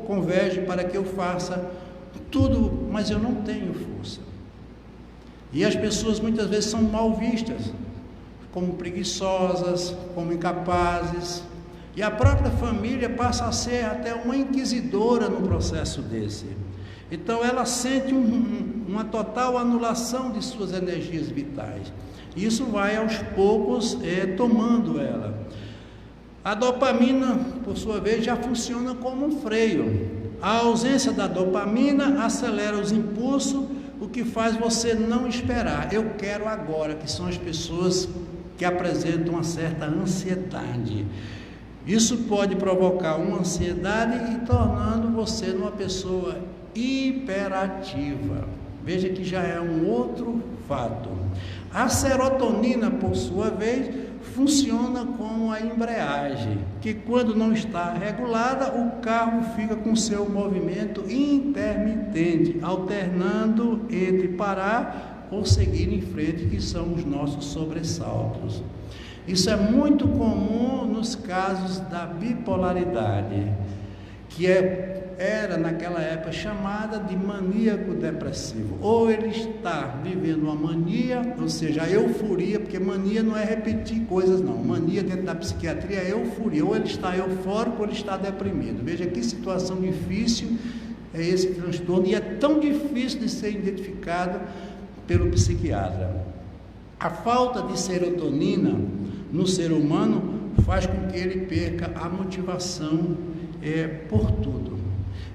converge para que eu faça tudo, mas eu não tenho força. E as pessoas muitas vezes são mal vistas, como preguiçosas, como incapazes, e a própria família passa a ser até uma inquisidora no processo desse. Então ela sente uma total anulação de suas energias vitais. Isso vai aos poucos tomando ela. A dopamina, por sua vez, já funciona como um freio. A ausência da dopamina acelera os impulsos, o que faz você não esperar. Eu quero agora, que são as pessoas que apresentam uma certa ansiedade. Isso pode provocar uma ansiedade e tornando você uma pessoa hiperativa. Veja que já é um outro fato. A serotonina, por sua vez, funciona como a embreagem, que quando não está regulada, o carro fica com seu movimento intermitente, alternando entre parar ou seguir em frente, que são os nossos sobressaltos. Isso é muito comum nos casos da bipolaridade, que era naquela época chamada de maníaco depressivo. Ou ele está vivendo uma mania, ou seja, a euforia, porque mania não é repetir coisas não, mania dentro da psiquiatria é euforia, ou ele está eufórico ou ele está deprimido. Veja que situação difícil é esse transtorno, e é tão difícil de ser identificado pelo psiquiatra. A falta de serotonina no ser humano faz com que ele perca a motivação por tudo,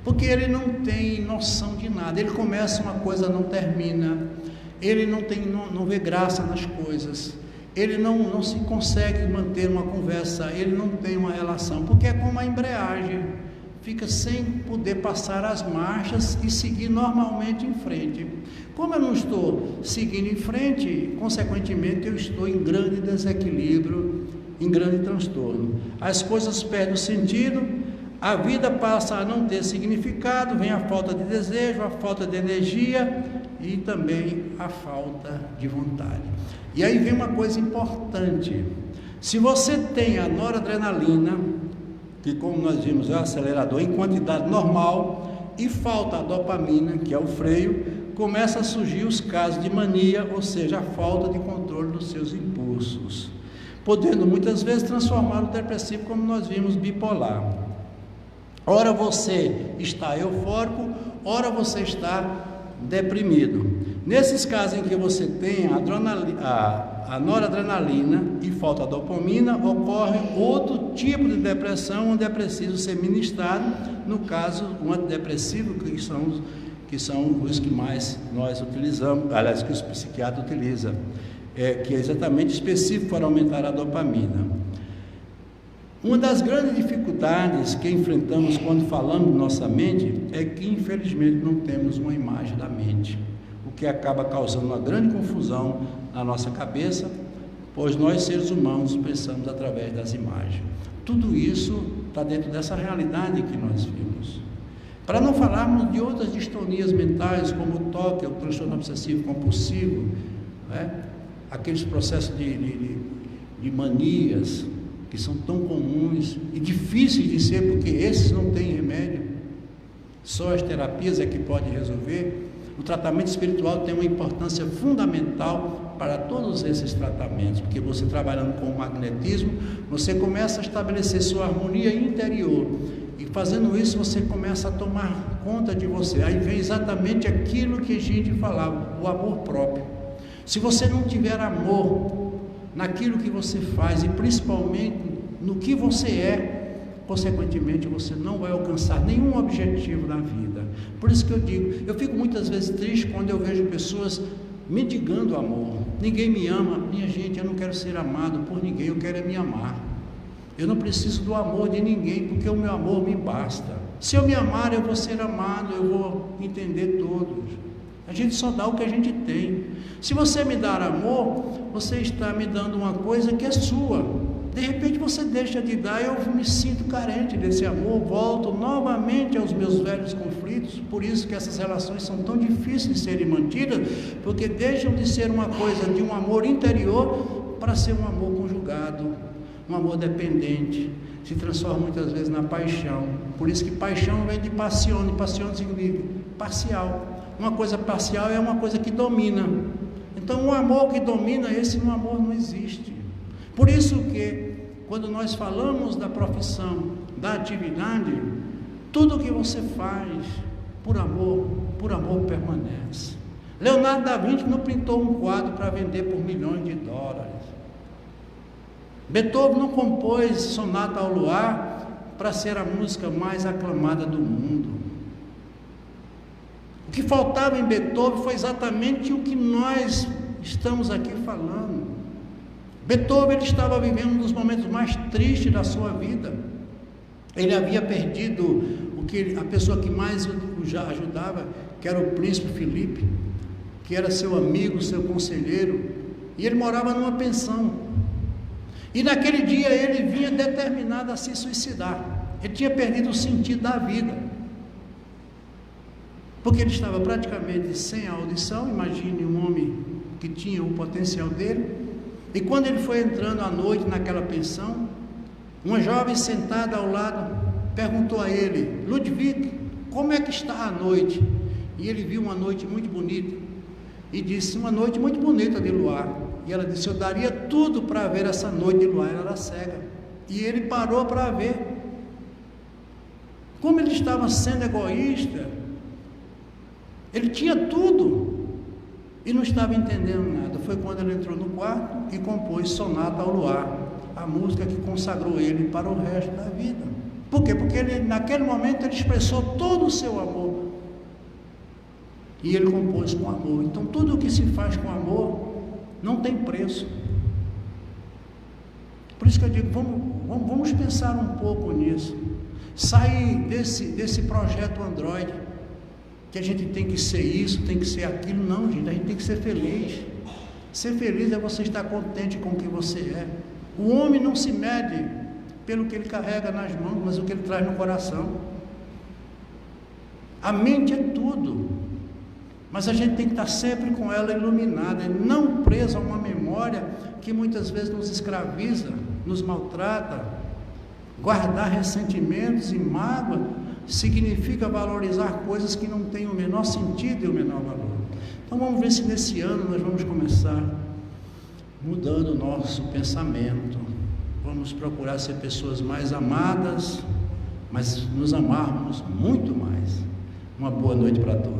porque ele não tem noção de nada. Ele começa uma coisa, não termina, ele não vê graça nas coisas, ele não se consegue manter uma conversa, ele não tem uma relação, porque é como a embreagem, fica sem poder passar as marchas e seguir normalmente em frente. Como eu não estou seguindo em frente, consequentemente eu estou em grande desequilíbrio, em grande transtorno. As coisas perdem o sentido, a vida passa a não ter significado, vem a falta de desejo, a falta de energia e também a falta de vontade. E aí vem uma coisa importante: se você tem a noradrenalina, que como nós vimos é o acelerador, em quantidade normal, e falta a dopamina, que é o freio, começa a surgir os casos de mania, ou seja, a falta de controle dos seus impulsos, podendo muitas vezes transformar o depressivo, como nós vimos, bipolar. Ora você está eufórico, ora você está deprimido. Nesses casos em que você tem a a noradrenalina e falta a dopamina, ocorre outro tipo de depressão, onde é preciso ser ministrado, no caso, um antidepressivo, que são os que mais nós utilizamos, aliás, que os psiquiatras utilizam, que é exatamente específico para aumentar a dopamina. Uma das grandes dificuldades que enfrentamos quando falamos de nossa mente é que, infelizmente, não temos uma imagem da mente, o que acaba causando uma grande confusão na nossa cabeça, pois nós, seres humanos, pensamos através das imagens. Tudo isso está dentro dessa realidade que nós vimos. Para não falarmos de outras distonias mentais, como o TOC, o transtorno obsessivo compulsivo, aqueles processos de manias, que são tão comuns e difíceis de ser, porque esses não têm remédio, só as terapias é que podem resolver. O tratamento espiritual tem uma importância fundamental para todos esses tratamentos, porque você, trabalhando com o magnetismo, você começa a estabelecer sua harmonia interior, e fazendo isso você começa a tomar conta de você. Aí vem exatamente aquilo que a gente falava, o amor próprio. Se você não tiver amor naquilo que você faz, e principalmente no que você é, consequentemente você não vai alcançar nenhum objetivo na vida. Por isso que eu digo, eu fico muitas vezes triste quando eu vejo pessoas mendigando amor. Ninguém me ama. Minha gente, eu não quero ser amado por ninguém, eu quero me amar. Eu não preciso do amor de ninguém, porque o meu amor me basta. Se eu me amar, eu vou ser amado, eu vou entender todos. A gente só dá o que a gente tem. Se você me dar amor, você está me dando uma coisa que é sua. De repente você deixa de dar, eu me sinto carente desse amor, volto novamente aos meus velhos conflitos. Por isso que essas relações são tão difíceis de serem mantidas, porque deixam de ser uma coisa de um amor interior para ser um amor conjugado, um amor dependente. Se transforma muitas vezes na paixão. Por isso que paixão vem de passione, passione significa parcial. Uma coisa parcial é uma coisa que domina. Então, um amor que domina, esse amor não existe. Por isso que, quando nós falamos da profissão, da atividade, tudo que você faz por amor permanece. Leonardo da Vinci não pintou um quadro para vender por milhões de dólares. Beethoven não compôs Sonata ao Luar para ser a música mais aclamada do mundo. O que faltava em Beethoven foi exatamente o que nós estamos aqui falando. Beethoven, ele estava vivendo um dos momentos mais tristes da sua vida. Ele havia perdido a pessoa que mais o ajudava, que era o príncipe Felipe, que era seu amigo, seu conselheiro, e ele morava numa pensão. E naquele dia ele vinha determinado a se suicidar. Ele tinha perdido o sentido da vida, porque ele estava praticamente sem audição. Imagine um homem que tinha o potencial dele. E quando ele foi entrando à noite naquela pensão, uma jovem sentada ao lado perguntou a ele: Ludwig, como é que está a noite? E ele viu uma noite muito bonita e disse: uma noite muito bonita de luar. E ela disse: eu daria tudo para ver essa noite de luar. Ela era cega, e ele parou para ver. Como ele estava sendo egoísta, ele tinha tudo e não estava entendendo nada. Foi quando ele entrou no quarto e compôs Sonata ao Luar, a música que consagrou ele para o resto da vida. Por quê? Porque ele, naquele momento, ele expressou todo o seu amor, e ele compôs com amor. Então tudo o que se faz com amor não tem preço. Por isso que eu digo, vamos pensar um pouco nisso. Sair desse projeto Android, que a gente tem que ser isso, tem que ser aquilo. Não, gente, a gente tem que ser feliz. Ser feliz é você estar contente com o que você é. O homem não se mede pelo que ele carrega nas mãos, mas o que ele traz no coração. A mente é tudo, mas a gente tem que estar sempre com ela iluminada, não presa a uma memória que muitas vezes nos escraviza, nos maltrata. Guardar ressentimentos e mágoa significa valorizar coisas que não têm o menor sentido e o menor valor. Então vamos ver se nesse ano nós vamos começar mudando o nosso pensamento. Vamos procurar ser pessoas mais amadas, mas nos amarmos muito mais. Uma boa noite para todos.